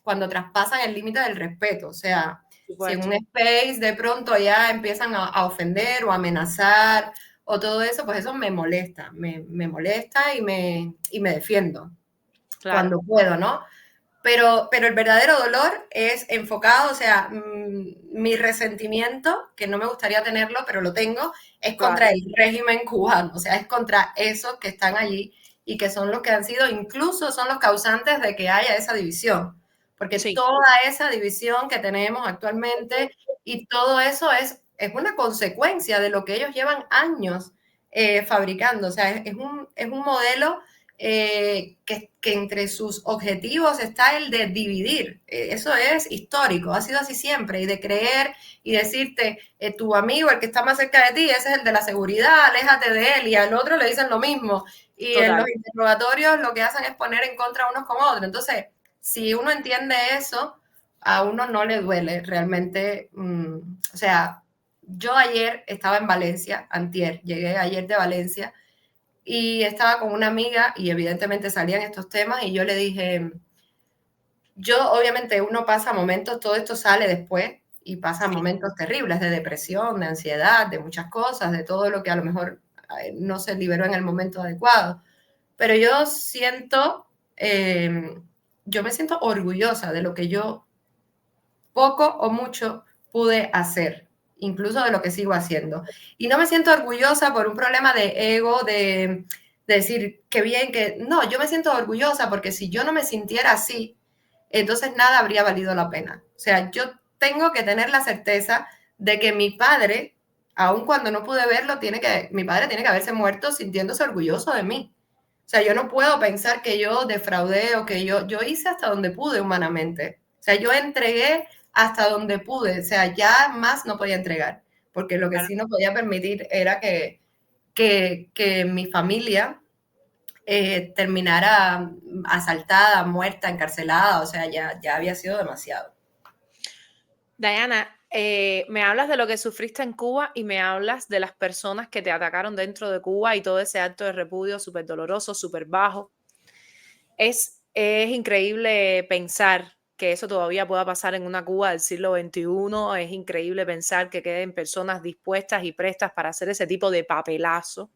cuando traspasan el límite del respeto. O sea, si en Supuesto. un space de pronto ya empiezan a ofender o amenazar o todo eso, pues eso me molesta. Me molesta y me defiendo cuando puedo, ¿no? Pero el verdadero dolor es enfocado, o sea, mi resentimiento, que no me gustaría tenerlo, pero lo tengo, es contra el régimen cubano, o sea, es contra esos que están allí y que son los que han sido, incluso son los causantes de que haya esa división, porque toda esa división que tenemos actualmente y todo eso es una consecuencia de lo que ellos llevan años fabricando, o sea, es un modelo que entre sus objetivos está el de dividir. Eso es histórico, ha sido así siempre, y de creer y decirte, tu amigo, el que está más cerca de ti, ese es el de la seguridad, aléjate de él, y al otro le dicen lo mismo. Y en los interrogatorios lo que hacen es poner en contra unos con otros. Entonces, si uno entiende eso, a uno no le duele realmente. O sea, yo ayer estaba en Valencia, antier, llegué ayer de Valencia, y estaba con una amiga y evidentemente salían estos temas y yo le dije, yo obviamente uno pasa momentos, todo esto sale después y pasa momentos terribles de depresión, de ansiedad, de muchas cosas, de todo lo que a lo mejor no se liberó en el momento adecuado. Pero yo siento, yo me siento orgullosa de lo que yo poco o mucho pude hacer, incluso de lo que sigo haciendo. Y no me siento orgullosa por un problema de ego, de decir que bien, que no, yo me siento orgullosa porque si yo no me sintiera así, entonces nada habría valido la pena. O sea, yo tengo que tener la certeza de que mi padre, aun cuando no pude verlo, mi padre tiene que haberse muerto sintiéndose orgulloso de mí. O sea, yo no puedo pensar que yo defraudé o que yo hice hasta donde pude humanamente. O sea, yo entregué hasta donde pude, o sea, ya más no podía entregar, porque lo que sí no podía permitir era que mi familia terminara asaltada, muerta, encarcelada, o sea, ya había sido demasiado. Diana, me hablas de lo que sufriste en Cuba y me hablas de las personas que te atacaron dentro de Cuba y todo ese acto de repudio súper doloroso, súper bajo. Es increíble pensar que eso todavía pueda pasar en una Cuba del siglo XXI. Es increíble pensar que queden personas dispuestas y prestas para hacer ese tipo de papelazo,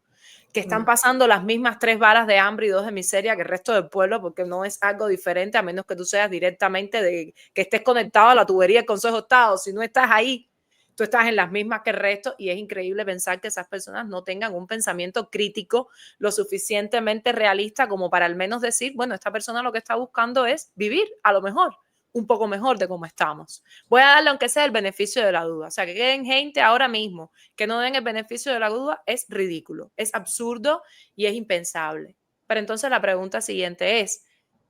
que están pasando las mismas 3 balas de hambre y 2 de miseria que el resto del pueblo, porque no es algo diferente, a menos que tú seas directamente que estés conectado a la tubería del Consejo de Estado. Si no estás ahí, tú estás en las mismas que el resto, y es increíble pensar que esas personas no tengan un pensamiento crítico lo suficientemente realista como para al menos decir, bueno, esta persona lo que está buscando es vivir a lo mejor un poco mejor de cómo estamos. Voy a darle aunque sea el beneficio de la duda. O sea, que queden gente ahora mismo que no den el beneficio de la duda es ridículo, es absurdo y es impensable. Pero entonces la pregunta siguiente es,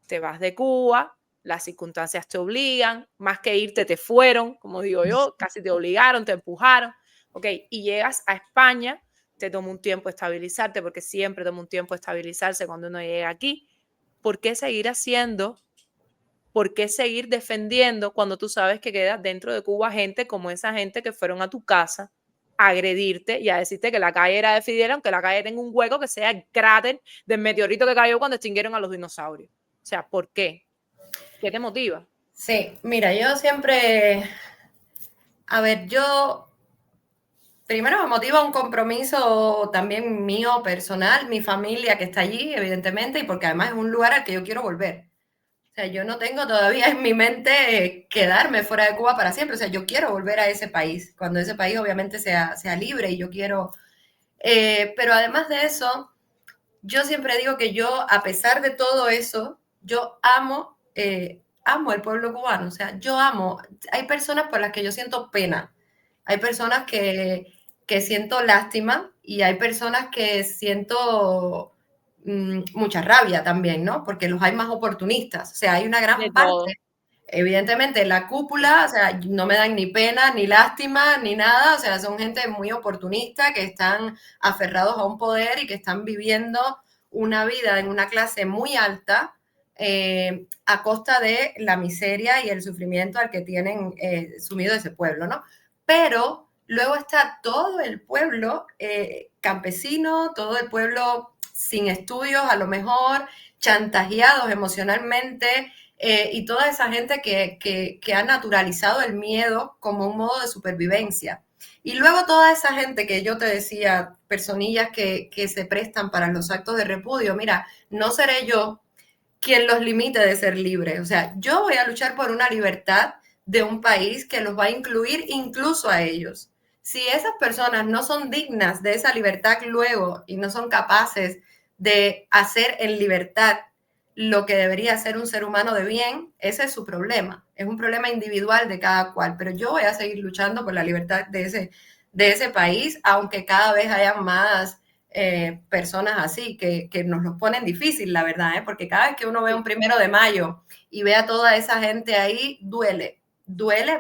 te vas de Cuba, las circunstancias te obligan, más que irte te fueron, como digo yo, casi te obligaron, te empujaron. Ok, y llegas a España, te toma un tiempo estabilizarte, porque siempre toma un tiempo estabilizarse cuando uno llega aquí. ¿Por qué seguir haciendo? ¿Por qué seguir defendiendo cuando tú sabes que queda dentro de Cuba gente como esa gente que fueron a tu casa a agredirte y a decirte que la calle era de Fidel, aunque la calle tenga un hueco que sea el cráter del meteorito que cayó cuando extinguieron a los dinosaurios? O sea, ¿por qué? ¿Qué te motiva? Sí, mira, yo siempre, a ver, yo primero me motiva un compromiso también mío, personal, mi familia que está allí, evidentemente, y porque además es un lugar al que yo quiero volver. O sea, yo no tengo todavía en mi mente quedarme fuera de Cuba para siempre. O sea, yo quiero volver a ese país, cuando ese país obviamente sea libre y yo quiero... pero además de eso, yo siempre digo que yo, a pesar de todo eso, yo amo el pueblo cubano. O sea, yo amo... Hay personas por las que yo siento pena. Hay personas que siento lástima y hay personas que siento mucha rabia también, ¿no? Porque los hay más oportunistas. O sea, hay una De gran todo. parte, evidentemente, la cúpula, o sea, no me dan ni pena, ni lástima, ni nada. O sea, son gente muy oportunista que están aferrados a un poder y que están viviendo una vida en una clase muy alta a costa de la miseria y el sufrimiento al que tienen sumido ese pueblo, ¿no? Pero luego está todo el pueblo campesino, todo el pueblo sin estudios, a lo mejor chantajeados emocionalmente, y toda esa gente que ha naturalizado el miedo como un modo de supervivencia. Y luego toda esa gente que yo te decía, personillas que se prestan para los actos de repudio, mira, no seré yo quien los limite de ser libres. O sea, yo voy a luchar por una libertad de un país que los va a incluir incluso a ellos. Si esas personas no son dignas de esa libertad luego y no son capaces de hacer en libertad lo que debería ser un ser humano de bien, ese es su problema. Es un problema individual de cada cual, pero yo voy a seguir luchando por la libertad de ese país, aunque cada vez haya más personas así que nos lo ponen difícil, la verdad, porque cada vez que uno ve un 1 de mayo y ve a toda esa gente ahí, duele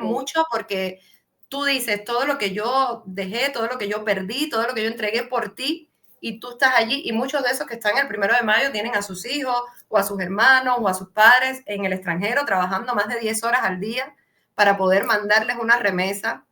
mucho porque tú dices todo lo que yo dejé, todo lo que yo perdí, todo lo que yo entregué por ti, y tú estás allí, y muchos de esos que están el 1 de mayo tienen a sus hijos o a sus hermanos o a sus padres en el extranjero trabajando más de 10 horas al día para poder mandarles una remesa,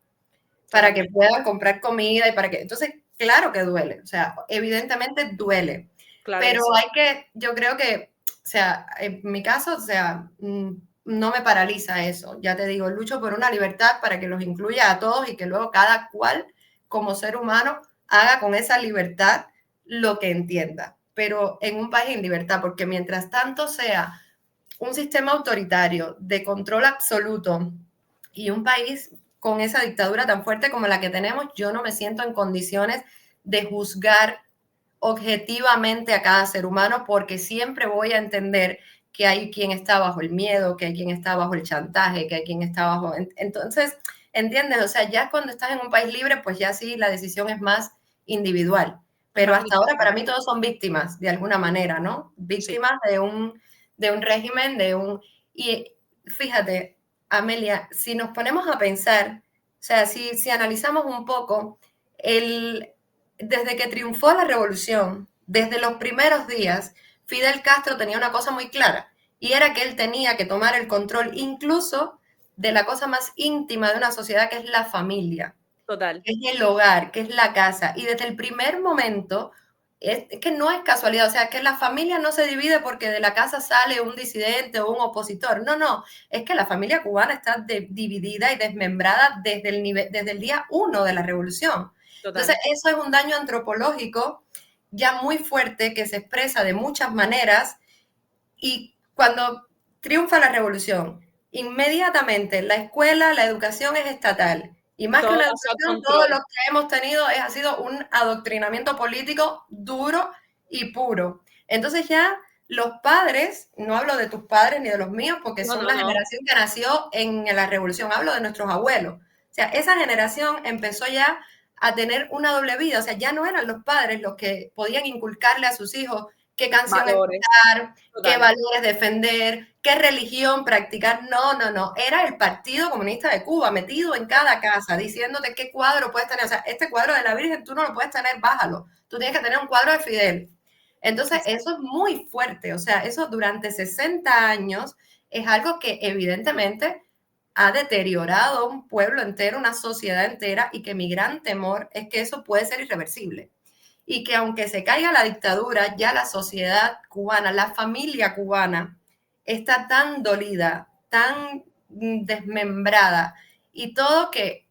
para que puedan comprar comida y para que... Entonces, claro que duele, o sea, evidentemente duele, Claro pero sí. hay que, yo creo que, o sea, en mi caso, o sea, no me paraliza eso, ya te digo, lucho por una libertad para que los incluya a todos y que luego cada cual, como ser humano, haga con esa libertad lo que entienda, pero en un país en libertad, porque mientras tanto sea un sistema autoritario de control absoluto y un país con esa dictadura tan fuerte como la que tenemos, yo no me siento en condiciones de juzgar objetivamente a cada ser humano porque siempre voy a entender que hay quien está bajo el miedo, que hay quien está bajo el chantaje, que hay quien está bajo... Entonces, ¿entiendes? O sea, ya cuando estás en un país libre, pues ya sí, la decisión es más individual. Pero hasta ahora para mí todos son víctimas, de alguna manera, ¿no? Víctimas sí. de un régimen, de un... Y fíjate, Amelia, si nos ponemos a pensar, o sea, si analizamos un poco, desde que triunfó la revolución, desde los primeros días, Fidel Castro tenía una cosa muy clara, y era que él tenía que tomar el control incluso de la cosa más íntima de una sociedad, que es la familia. Total. Que es el hogar, que es la casa. Y desde el primer momento, es que no es casualidad, o sea, que la familia no se divide porque de la casa sale un disidente o un opositor. No, no, es que la familia cubana está dividida y desmembrada desde el día 1 de la revolución. Total. Entonces, eso es un daño antropológico ya muy fuerte que se expresa de muchas maneras, y cuando triunfa la revolución, inmediatamente la escuela, la educación es estatal. Y más que una educación, todo lo que hemos tenido ha sido un adoctrinamiento político duro y puro. Entonces ya los padres, no hablo de tus padres ni de los míos, porque son la generación que nació en la revolución, hablo de nuestros abuelos. O sea, esa generación empezó ya a tener una doble vida, o sea, ya no eran los padres los que podían inculcarle a sus hijos qué canción Valores. escuchar, qué Total. valores defender, qué religión practicar. No. Era el Partido Comunista de Cuba metido en cada casa, diciéndote qué cuadro puedes tener. O sea, este cuadro de la Virgen tú no lo puedes tener, bájalo. Tú tienes que tener un cuadro de Fidel. Entonces, eso es muy fuerte. O sea, eso durante 60 años es algo que evidentemente ha deteriorado un pueblo entero, una sociedad entera, y que mi gran temor es que eso puede ser irreversible. Y que aunque se caiga la dictadura, ya la sociedad cubana, la familia cubana, está tan dolida, tan desmembrada, y todo que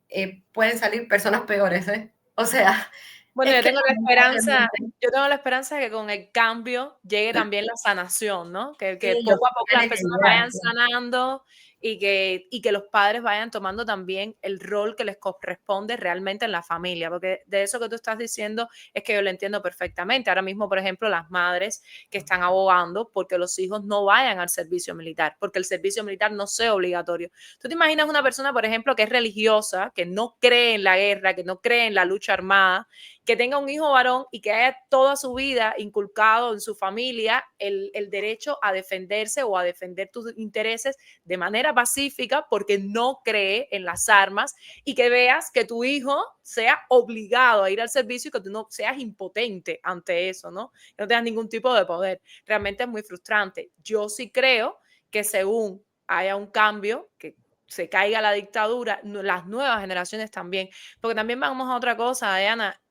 pueden salir personas peores, ¿eh? O sea, Bueno, es yo que tengo la esperanza, yo tengo la esperanza de que con el cambio llegue también la sanación, ¿no? Que sí, poco a poco las tiene que personas llegar, vayan claro. sanando y que los padres vayan tomando también el rol que les corresponde realmente en la familia, porque de eso que tú estás diciendo es que yo lo entiendo perfectamente. Ahora mismo, por ejemplo, las madres que están abogando porque los hijos no vayan al servicio militar, porque el servicio militar no sea obligatorio. ¿Tú te imaginas una persona, por ejemplo, que es religiosa, que no cree en la guerra, que no cree en la lucha armada, que tenga un hijo varón y que haya toda su vida inculcado en su familia el derecho a defenderse o a defender tus intereses de manera pacífica porque no cree en las armas, y que veas que tu hijo sea obligado a ir al servicio y que tú no seas impotente ante eso, ¿no? Que no tengas ningún tipo de poder. Realmente es muy frustrante. Yo sí creo que según haya un cambio, que se caiga la dictadura, las nuevas generaciones también. Porque también vamos a otra cosa, Diana.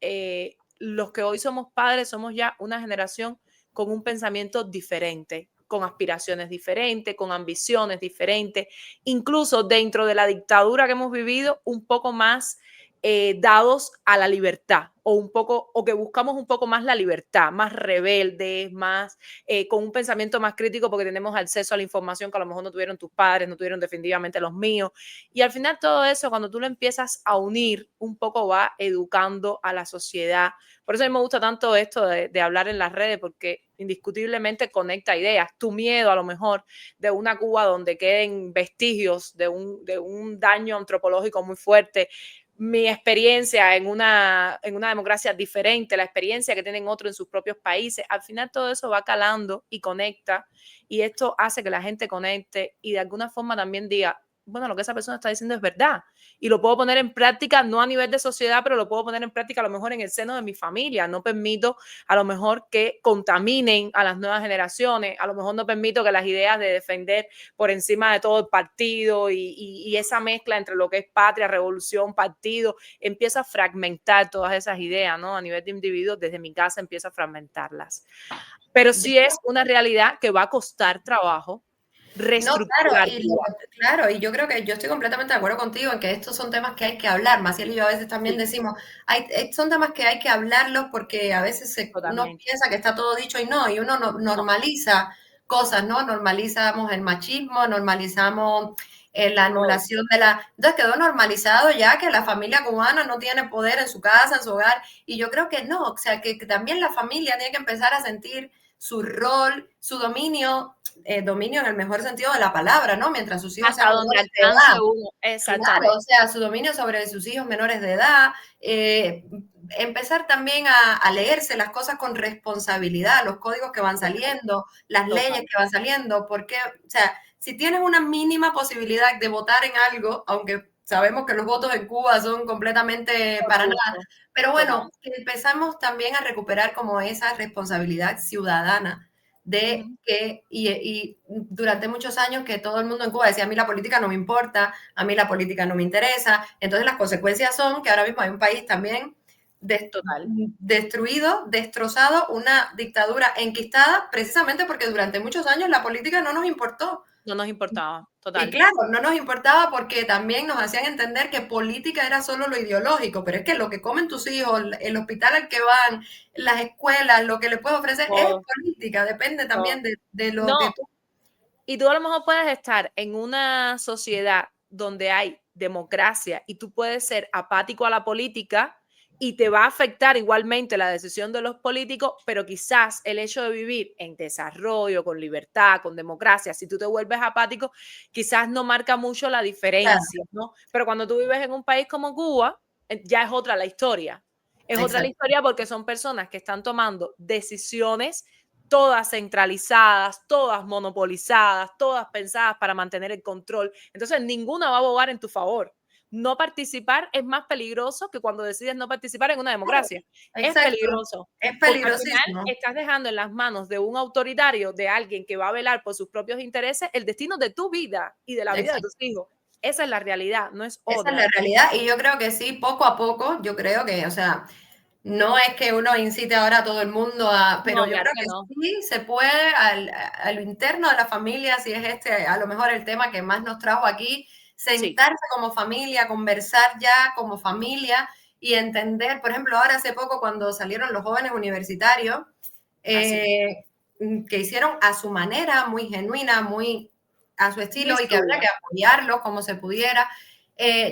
Los que hoy somos padres somos ya una generación con un pensamiento diferente, con aspiraciones diferentes, con ambiciones diferentes, incluso dentro de la dictadura que hemos vivido, un poco más dados a la libertad, o un poco, o que buscamos un poco más la libertad, más rebeldes, más con un pensamiento más crítico, porque tenemos acceso a la información que a lo mejor no tuvieron tus padres, no tuvieron definitivamente los míos. Y al final todo eso, cuando tú lo empiezas a unir, un poco va educando a la sociedad. Por eso a mí me gusta tanto esto de hablar en las redes, porque indiscutiblemente conecta ideas. Tu miedo a lo mejor de una Cuba donde queden vestigios de un daño antropológico muy fuerte, mi experiencia en una democracia diferente, la experiencia que tienen otros en sus propios países, al final todo eso va calando y conecta, y esto hace que la gente conecte y de alguna forma también diga, bueno, lo que esa persona está diciendo es verdad, y lo puedo poner en práctica, no a nivel de sociedad, pero lo puedo poner en práctica a lo mejor en el seno de mi familia. No permito a lo mejor que contaminen a las nuevas generaciones, a lo mejor no permito que las ideas de defender por encima de todo el partido y esa mezcla entre lo que es patria, revolución, partido, empieza a fragmentar todas esas ideas, ¿no? A nivel de individuos, desde mi casa empieza a fragmentarlas. Pero sí es una realidad que va a costar trabajo No, claro, reestructurar Cuba. claro, y yo creo que yo estoy completamente de acuerdo contigo en que estos son temas que hay que hablar. Maciel y yo a veces también Sí, decimos, son temas que hay que hablarlos porque a veces uno totalmente. piensa que está todo dicho y no, y uno No, normaliza cosas, ¿no? Normalizamos el machismo, normalizamos la todo. anulación de la... Entonces quedó normalizado ya que la familia cubana no tiene poder en su casa, en su hogar, y yo creo que no, o sea, que también la familia tiene que empezar a sentir su rol, su dominio en el mejor sentido de la palabra, ¿no? Mientras sus hijos sean Hasta donde menores de alcance edad. uno, Claro, o exactamente. sea, su dominio sobre sus hijos menores de edad, empezar también a leerse las cosas con responsabilidad, los códigos que van saliendo, las leyes Total. que van saliendo, porque, o sea, si tienes una mínima posibilidad de votar en algo, aunque sabemos que los votos en Cuba son completamente Por para nada, gusto, pero total. bueno, que empezamos también a recuperar como esa responsabilidad ciudadana de Ujú. que, y durante muchos años que todo el mundo en Cuba decía, a mí la política no me importa, a mí la política no me interesa, entonces las consecuencias son que ahora mismo hay un país también Total. destruido, destrozado, una dictadura enquistada, precisamente porque durante muchos años la política no nos importó. No nos importaba, Y total. claro, no nos importaba porque también nos hacían entender que política era solo lo ideológico, pero es que lo que comen tus hijos, el hospital al que van, las escuelas, lo que le puedes ofrecer es Todo, política, depende todo. también de lo que No, tú... y tú a lo mejor puedes estar en una sociedad donde hay democracia y tú puedes ser apático a la política y te va a afectar igualmente la decisión de los políticos, pero quizás el hecho de vivir en desarrollo, con libertad, con democracia, si tú te vuelves apático, quizás no marca mucho la Claro, diferencia, ¿no? Pero cuando tú vives en un país como Cuba, ya es otra la historia. Es otra la exacto. historia porque son personas que están tomando decisiones todas centralizadas, todas monopolizadas, todas pensadas para mantener el control. Entonces, ninguna va a abogar en tu favor. No participar es más peligroso que cuando decides no participar en una democracia. Es Exacto. peligroso. Es Porque al peligrosísimo. final estás dejando en las manos de un autoritario, de alguien que va a velar por sus propios intereses, el destino de tu vida y de la vida de tus hijos. Esa es la realidad, no es otra. Esa es la realidad, y yo creo que sí, poco a poco, yo creo que, o sea, no es que uno incite ahora a todo el mundo a, pero No, yo claro creo que no. sí se puede a lo interno de la familia, si es a lo mejor el tema que más nos trajo aquí, sentarse como familia, conversar ya como familia y entender, por ejemplo, ahora hace poco cuando salieron los jóvenes universitarios, que hicieron a su manera, muy genuina, muy a su estilo, y que había que apoyarlos como se pudiera.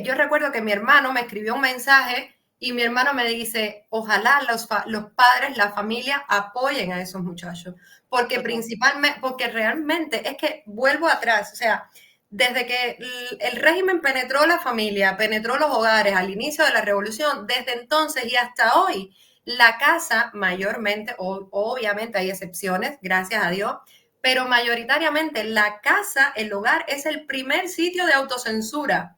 Yo recuerdo que mi hermano me escribió un mensaje y mi hermano me dice, ojalá los padres, la familia apoyen a esos muchachos, porque principalmente, porque realmente es que vuelvo atrás, o sea, desde que el régimen penetró la familia, penetró los hogares al inicio de la revolución, desde entonces y hasta hoy, la casa mayormente, obviamente hay excepciones, gracias a Dios, pero mayoritariamente la casa, el hogar, es el primer sitio de autocensura.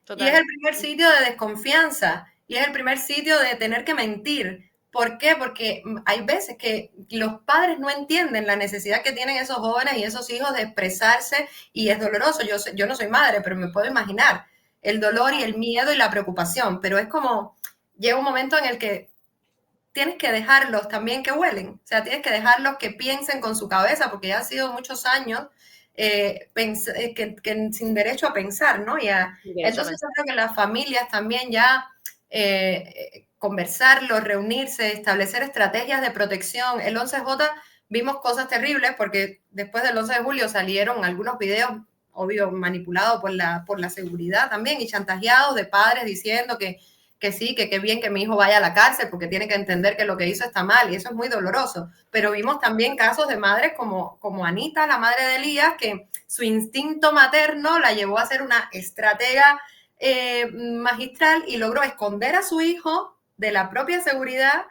Total. Y es el primer sitio de desconfianza, y es el primer sitio de tener que mentir. ¿Por qué? Porque hay veces que los padres no entienden la necesidad que tienen esos jóvenes y esos hijos de expresarse, y es doloroso. Yo no soy madre, pero me puedo imaginar el dolor y el miedo y la preocupación, pero es como, llega un momento en el que tienes que dejarlos también que huelen, o sea, tienes que dejarlos que piensen con su cabeza, porque ya han sido muchos años que sin derecho a pensar, ¿no? Entonces yo creo que las familias también ya conversarlo, reunirse, establecer estrategias de protección. El 11J vimos cosas terribles porque después del 11 de julio salieron algunos videos, obvio, manipulados por la seguridad también y chantajeados de padres diciendo que sí, que qué bien que mi hijo vaya a la cárcel porque tiene que entender que lo que hizo está mal, y eso es muy doloroso. Pero vimos también casos de madres como Anita, la madre de Elías, que su instinto materno la llevó a ser una estratega magistral y logró esconder a su hijo de la propia seguridad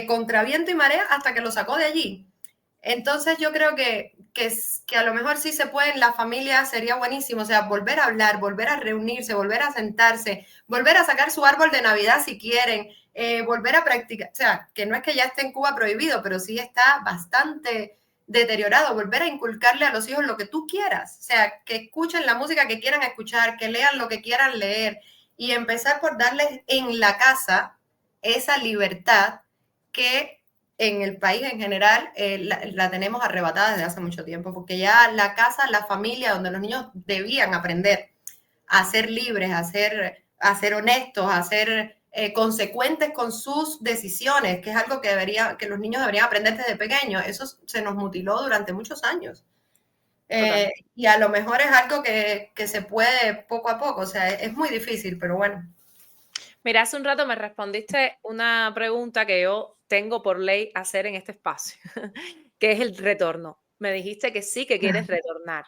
contra viento y marea hasta que lo sacó de allí. Entonces yo creo que a lo mejor sí se puede en la familia, sería buenísimo, o sea, volver a hablar, volver a reunirse, volver a sentarse, volver a sacar su árbol de Navidad si quieren, volver a practicar, o sea, que no es que ya esté en Cuba prohibido, pero sí está bastante deteriorado, volver a inculcarle a los hijos lo que tú quieras, o sea, que escuchen la música que quieran escuchar, que lean lo que quieran leer, y empezar por darles en la casa esa libertad que en el país en general la tenemos arrebatada desde hace mucho tiempo, porque ya la casa, la familia, donde los niños debían aprender a ser libres, a ser honestos, a ser consecuentes con sus decisiones, que es algo que los niños deberían aprender desde pequeños. Eso se nos mutiló durante muchos años. Y a lo mejor es algo que se puede poco a poco, o sea, es muy difícil, pero bueno. Mira, hace un rato me respondiste una pregunta que yo tengo por ley hacer en este espacio, que es el retorno. Me dijiste que sí, que quieres retornar,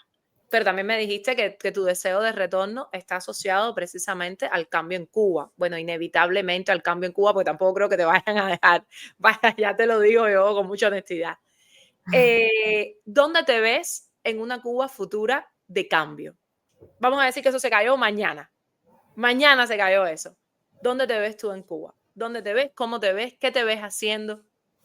pero también me dijiste que tu deseo de retorno está asociado precisamente al cambio en Cuba. Bueno, inevitablemente al cambio en Cuba, porque tampoco creo que te vayan a dejar. Vaya, ya te lo digo yo con mucha honestidad. ¿Dónde te ves en una Cuba futura de cambio? Vamos a decir que eso se cayó mañana. Mañana se cayó eso. ¿Dónde te ves tú en Cuba? ¿Dónde te ves? ¿Cómo te ves? ¿Qué te ves haciendo?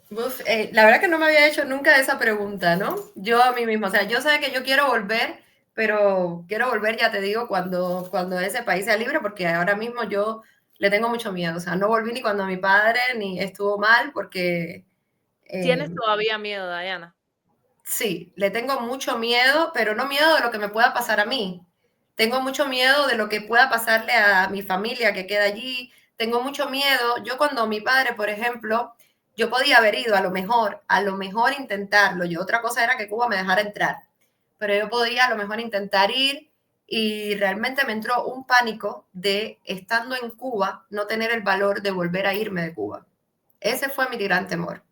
Uf, la verdad que no me había hecho nunca esa pregunta, ¿no? Yo a mí misma, o sea, yo sé que yo quiero volver, pero quiero volver, ya te digo, cuando ese país sea libre, porque ahora mismo yo le tengo mucho miedo, o sea, no volví ni cuando mi padre ni estuvo mal, porque... ¿Tienes todavía miedo, Diana? Sí, le tengo mucho miedo, pero no miedo de lo que me pueda pasar a mí. Tengo mucho miedo de lo que pueda pasarle a mi familia que queda allí. Tengo mucho miedo. Yo cuando mi padre, por ejemplo, yo podía haber ido a lo mejor intentarlo. Yo otra cosa era que Cuba me dejara entrar, pero yo podía a lo mejor intentar ir, y realmente me entró un pánico de, estando en Cuba, no tener el valor de volver a irme de Cuba. Ese fue mi gran temor.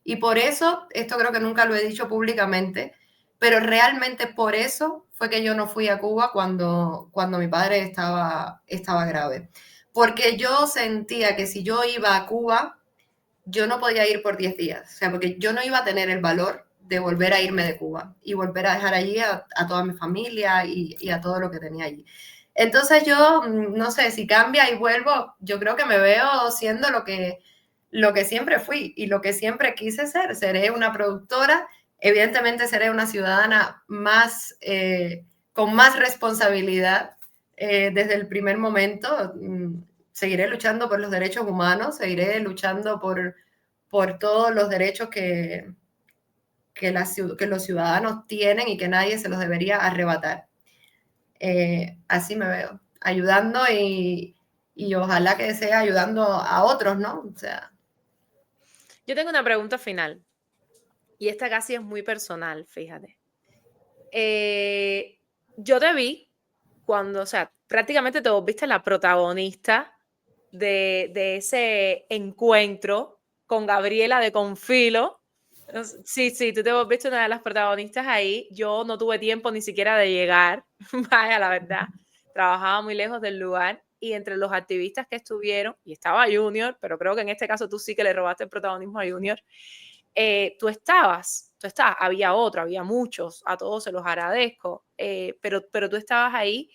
Y por eso, esto creo que nunca lo he dicho públicamente, pero realmente por eso fue que yo no fui a Cuba cuando mi padre estaba grave. Porque yo sentía que si yo iba a Cuba, yo no podía ir por 10 días. O sea, porque yo no iba a tener el valor de volver a irme de Cuba y volver a dejar allí a toda mi familia y a todo lo que tenía allí. Entonces yo, no sé, si cambia y vuelvo, yo creo que me veo siendo lo que siempre fui y lo que siempre quise ser. Seré una productora, evidentemente seré una ciudadana más, con más responsabilidad desde el primer momento. Seguiré luchando por los derechos humanos, seguiré luchando por todos los derechos que los ciudadanos tienen y que nadie se los debería arrebatar. Así me veo, ayudando y ojalá que sea ayudando a otros, ¿no? O sea. Yo tengo una pregunta final y esta casi es muy personal, fíjate. Yo te vi cuando, o sea, prácticamente te volviste la protagonista de ese encuentro con Gabriela de Confilo. Sí, tú te volviste una de las protagonistas ahí. Yo no tuve tiempo ni siquiera de llegar, vaya, la verdad. Trabajaba muy lejos del lugar y entre los activistas que estuvieron, y estaba Junior, pero creo que en este caso tú sí que le robaste el protagonismo a Junior, tú estabas, había otro, había muchos, a todos se los agradezco, pero tú estabas ahí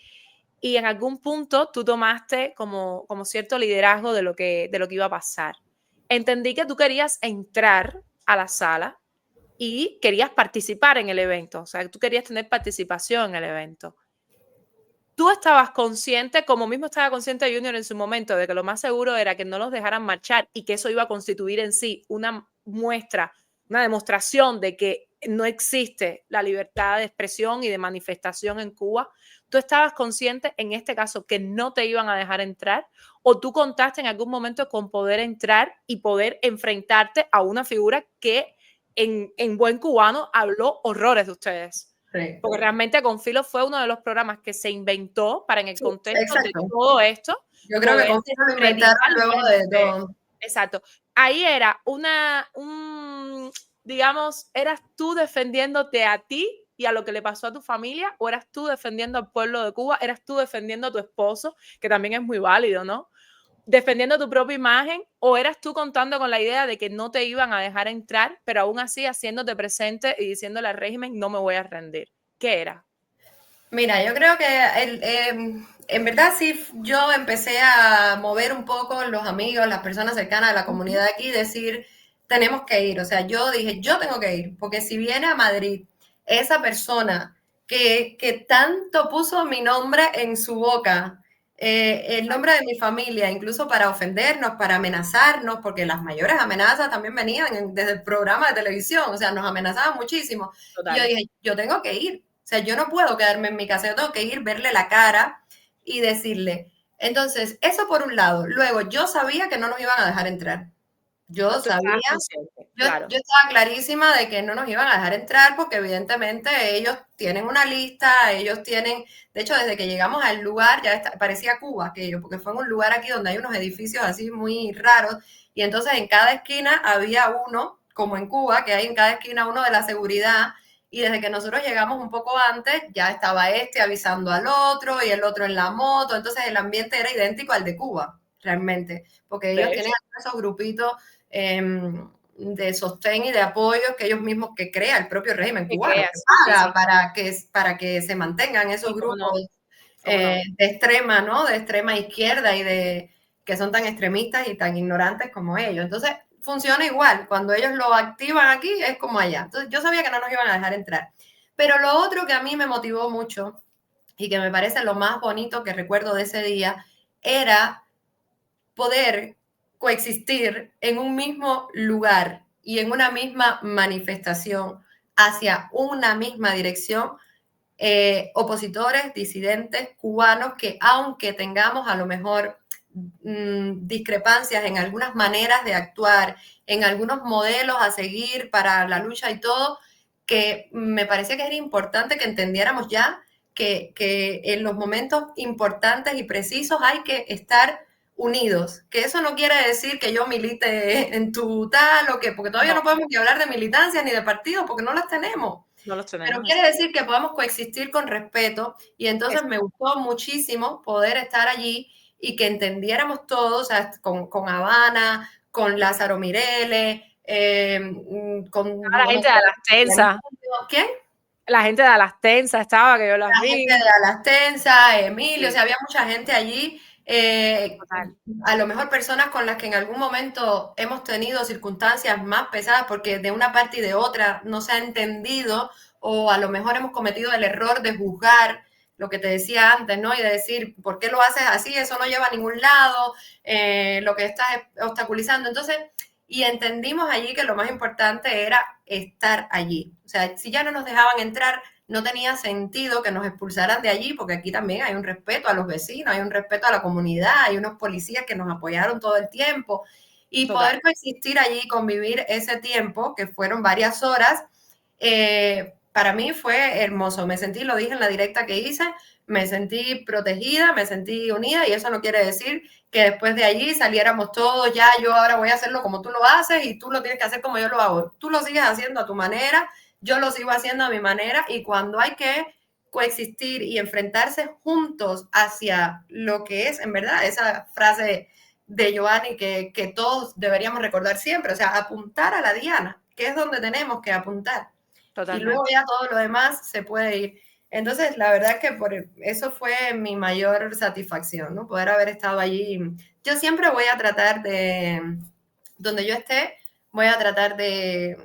y en algún punto tú tomaste como cierto liderazgo de lo que iba a pasar. Entendí que tú querías entrar a la sala y querías participar en el evento, o sea, tú querías tener participación en el evento. Tú estabas consciente, como mismo estaba consciente Junior en su momento, de que lo más seguro era que no los dejaran marchar y que eso iba a constituir en sí una muestra, una demostración de que no existe la libertad de expresión y de manifestación en Cuba. ¿Tú estabas consciente en este caso que no te iban a dejar entrar? ¿O tú contaste en algún momento con poder entrar y poder enfrentarte a una figura que en buen cubano habló horrores de ustedes? Sí. Porque realmente Confilo fue uno de los programas que se inventó para en el contexto de Exacto. todo esto. Yo creo que Confilo lo inventaron luego de todo. Exacto. Ahí era digamos, ¿eras tú defendiéndote a ti y a lo que le pasó a tu familia? ¿O eras tú defendiendo al pueblo de Cuba? ¿Eras tú defendiendo a tu esposo? Que también es muy válido, ¿no? ¿Defendiendo tu propia imagen? ¿O eras tú contando con la idea de que no te iban a dejar entrar, pero aún así haciéndote presente y diciéndole al régimen, no me voy a rendir? ¿Qué era? Mira, yo creo que en verdad sí, yo empecé a mover un poco los amigos, las personas cercanas a la comunidad de aquí, decir, tenemos que ir. O sea, yo dije, yo tengo que ir, porque si viene a Madrid esa persona que tanto puso mi nombre en su boca, el nombre de mi familia, incluso para ofendernos, para amenazarnos, porque las mayores amenazas también venían desde el programa de televisión, o sea, nos amenazaban muchísimo. Total. Y yo dije, yo tengo que ir. O sea, yo no puedo quedarme en mi casa, yo tengo que ir, verle la cara y decirle. Entonces, eso por un lado. Luego, yo sabía que no nos iban a dejar entrar. Yo sabía, claro. Yo estaba clarísima de que no nos iban a dejar entrar porque evidentemente ellos tienen una lista, ellos tienen, de hecho, desde que llegamos al lugar, ya parecía Cuba aquello, porque fue en un lugar aquí donde hay unos edificios así muy raros, y entonces en cada esquina había uno, como en Cuba, que hay en cada esquina uno de la seguridad. Y desde que nosotros llegamos un poco antes, ya estaba avisando al otro y el otro en la moto. Entonces el ambiente era idéntico al de Cuba, realmente. Porque ellos tienen esos grupitos de sostén y de apoyo que ellos mismos que crea el propio régimen cubano, que paga para que se mantengan esos grupos de extrema, ¿no? De extrema izquierda y que son tan extremistas y tan ignorantes como ellos. Entonces, funciona igual. Cuando ellos lo activan aquí, es como allá. Entonces, yo sabía que no nos iban a dejar entrar. Pero lo otro que a mí me motivó mucho y que me parece lo más bonito que recuerdo de ese día era poder coexistir en un mismo lugar y en una misma manifestación hacia una misma dirección, opositores, disidentes, cubanos, que aunque tengamos a lo mejor discrepancias en algunas maneras de actuar, en algunos modelos a seguir para la lucha y todo, que me parecía que era importante que entendiéramos ya que en los momentos importantes y precisos hay que estar unidos, que eso no quiere decir que yo milite en tu tal o que, porque todavía no podemos ni hablar de militancias ni de partidos porque no las tenemos. No los tenemos. Pero quiere decir que podamos coexistir con respeto y entonces me gustó muchísimo poder estar allí y que entendiéramos todos, o sea, con Habana, con Lázaro Mireles, con la gente de Alastensa. ¿Quién? La gente de Alastensa estaba, que yo las vi. La gente de Alastensa, Emilio, o sea, había mucha gente allí. A lo mejor personas con las que en algún momento hemos tenido circunstancias más pesadas porque de una parte y de otra no se ha entendido, o a lo mejor hemos cometido el error de juzgar lo que te decía antes, ¿no? Y de decir, ¿por qué lo haces así? Eso no lleva a ningún lado, lo que estás obstaculizando. Entonces, y entendimos allí que lo más importante era estar allí. O sea, si ya no nos dejaban entrar, no tenía sentido que nos expulsaran de allí, porque aquí también hay un respeto a los vecinos, hay un respeto a la comunidad, hay unos policías que nos apoyaron todo el tiempo. Y poder coexistir allí, convivir ese tiempo, que fueron varias horas, para mí fue hermoso. Me sentí, lo dije en la directa que hice, me sentí protegida, me sentí unida, y eso no quiere decir que después de allí saliéramos todos, ya yo ahora voy a hacerlo como tú lo haces y tú lo tienes que hacer como yo lo hago. Tú lo sigues haciendo a tu manera, yo lo sigo haciendo a mi manera, y cuando hay que coexistir y enfrentarse juntos hacia lo que es, en verdad, esa frase de Giovanni que todos deberíamos recordar siempre, o sea, apuntar a la diana, que es donde tenemos que apuntar. Totalmente. Y luego ya todo lo demás se puede ir. Entonces, la verdad es que por eso fue mi mayor satisfacción, ¿no? Poder haber estado allí. Yo siempre voy a tratar de, donde yo esté, voy a tratar de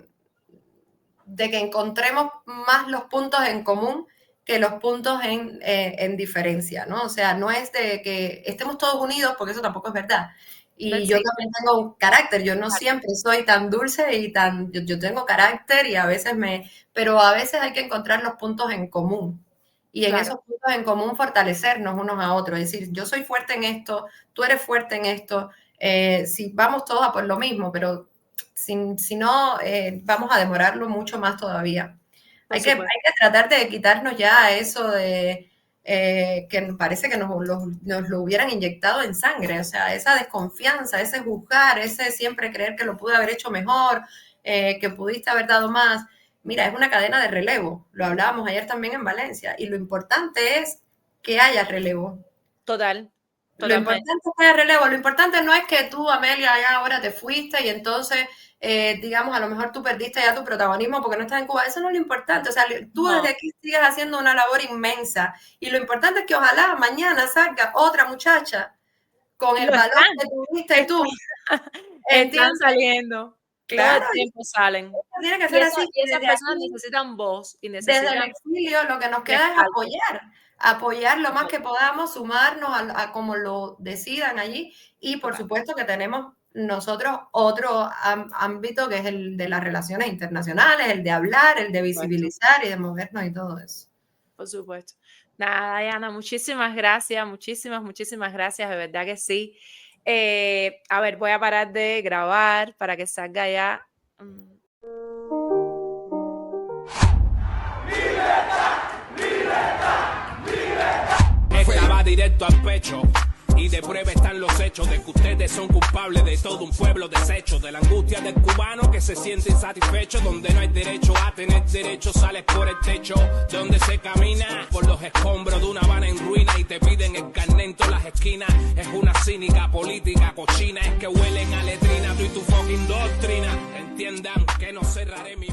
que encontremos más los puntos en común que los puntos en diferencia, ¿no? O sea, no es de que estemos todos unidos, porque eso tampoco es verdad. Y yo también tengo un carácter, yo no siempre soy tan dulce y tan, yo tengo carácter y a veces pero a veces hay que encontrar los puntos en común. Y en esos puntos en común fortalecernos unos a otros, es decir, yo soy fuerte en esto, tú eres fuerte en esto, si vamos todos a por lo mismo, pero si no, vamos a demorarlo mucho más todavía. Hay que tratar de quitarnos ya eso de que parece que nos lo hubieran inyectado en sangre, o sea, esa desconfianza, ese juzgar, ese siempre creer que lo pude haber hecho mejor, que pudiste haber dado más. Mira, es una cadena de relevo, lo hablábamos ayer también en Valencia, y lo importante es que haya relevo. Total. Lo importante es que haya relevo, lo importante no es que tú, Amelia, ya ahora te fuiste y entonces, digamos, a lo mejor tú perdiste ya tu protagonismo porque no estás en Cuba. Eso no es lo importante, o sea, tú desde aquí sigues haciendo una labor inmensa, y lo importante es que ojalá mañana salga otra muchacha con el valor que tuviste tú. Están saliendo. Claro, todo el tiempo salen. Tiene que ser así. Y esas personas necesitan voz. Y necesitan desde el exilio lo que nos queda es apoyar lo más que podamos, sumarnos a como lo decidan allí, y por supuesto que tenemos nosotros otro ámbito que es el de las relaciones internacionales, el de hablar, el de visibilizar y de movernos y todo eso. Por supuesto. Nada, Diana, muchísimas gracias, muchísimas gracias, de verdad que sí. A ver, voy a parar de grabar para que salga ya. Esta va directo al pecho, y de prueba están los hechos de que ustedes son culpables de todo un pueblo deshecho, de la angustia del cubano que se siente insatisfecho, donde no hay derecho a tener derecho, sales por el techo, donde se camina por los escombros de una Habana en ruina y te piden el carnet en todas las esquinas. Es una cínica política cochina, es que huelen a letrina, tú y tu fucking doctrina. Entiendan que no cerraré mi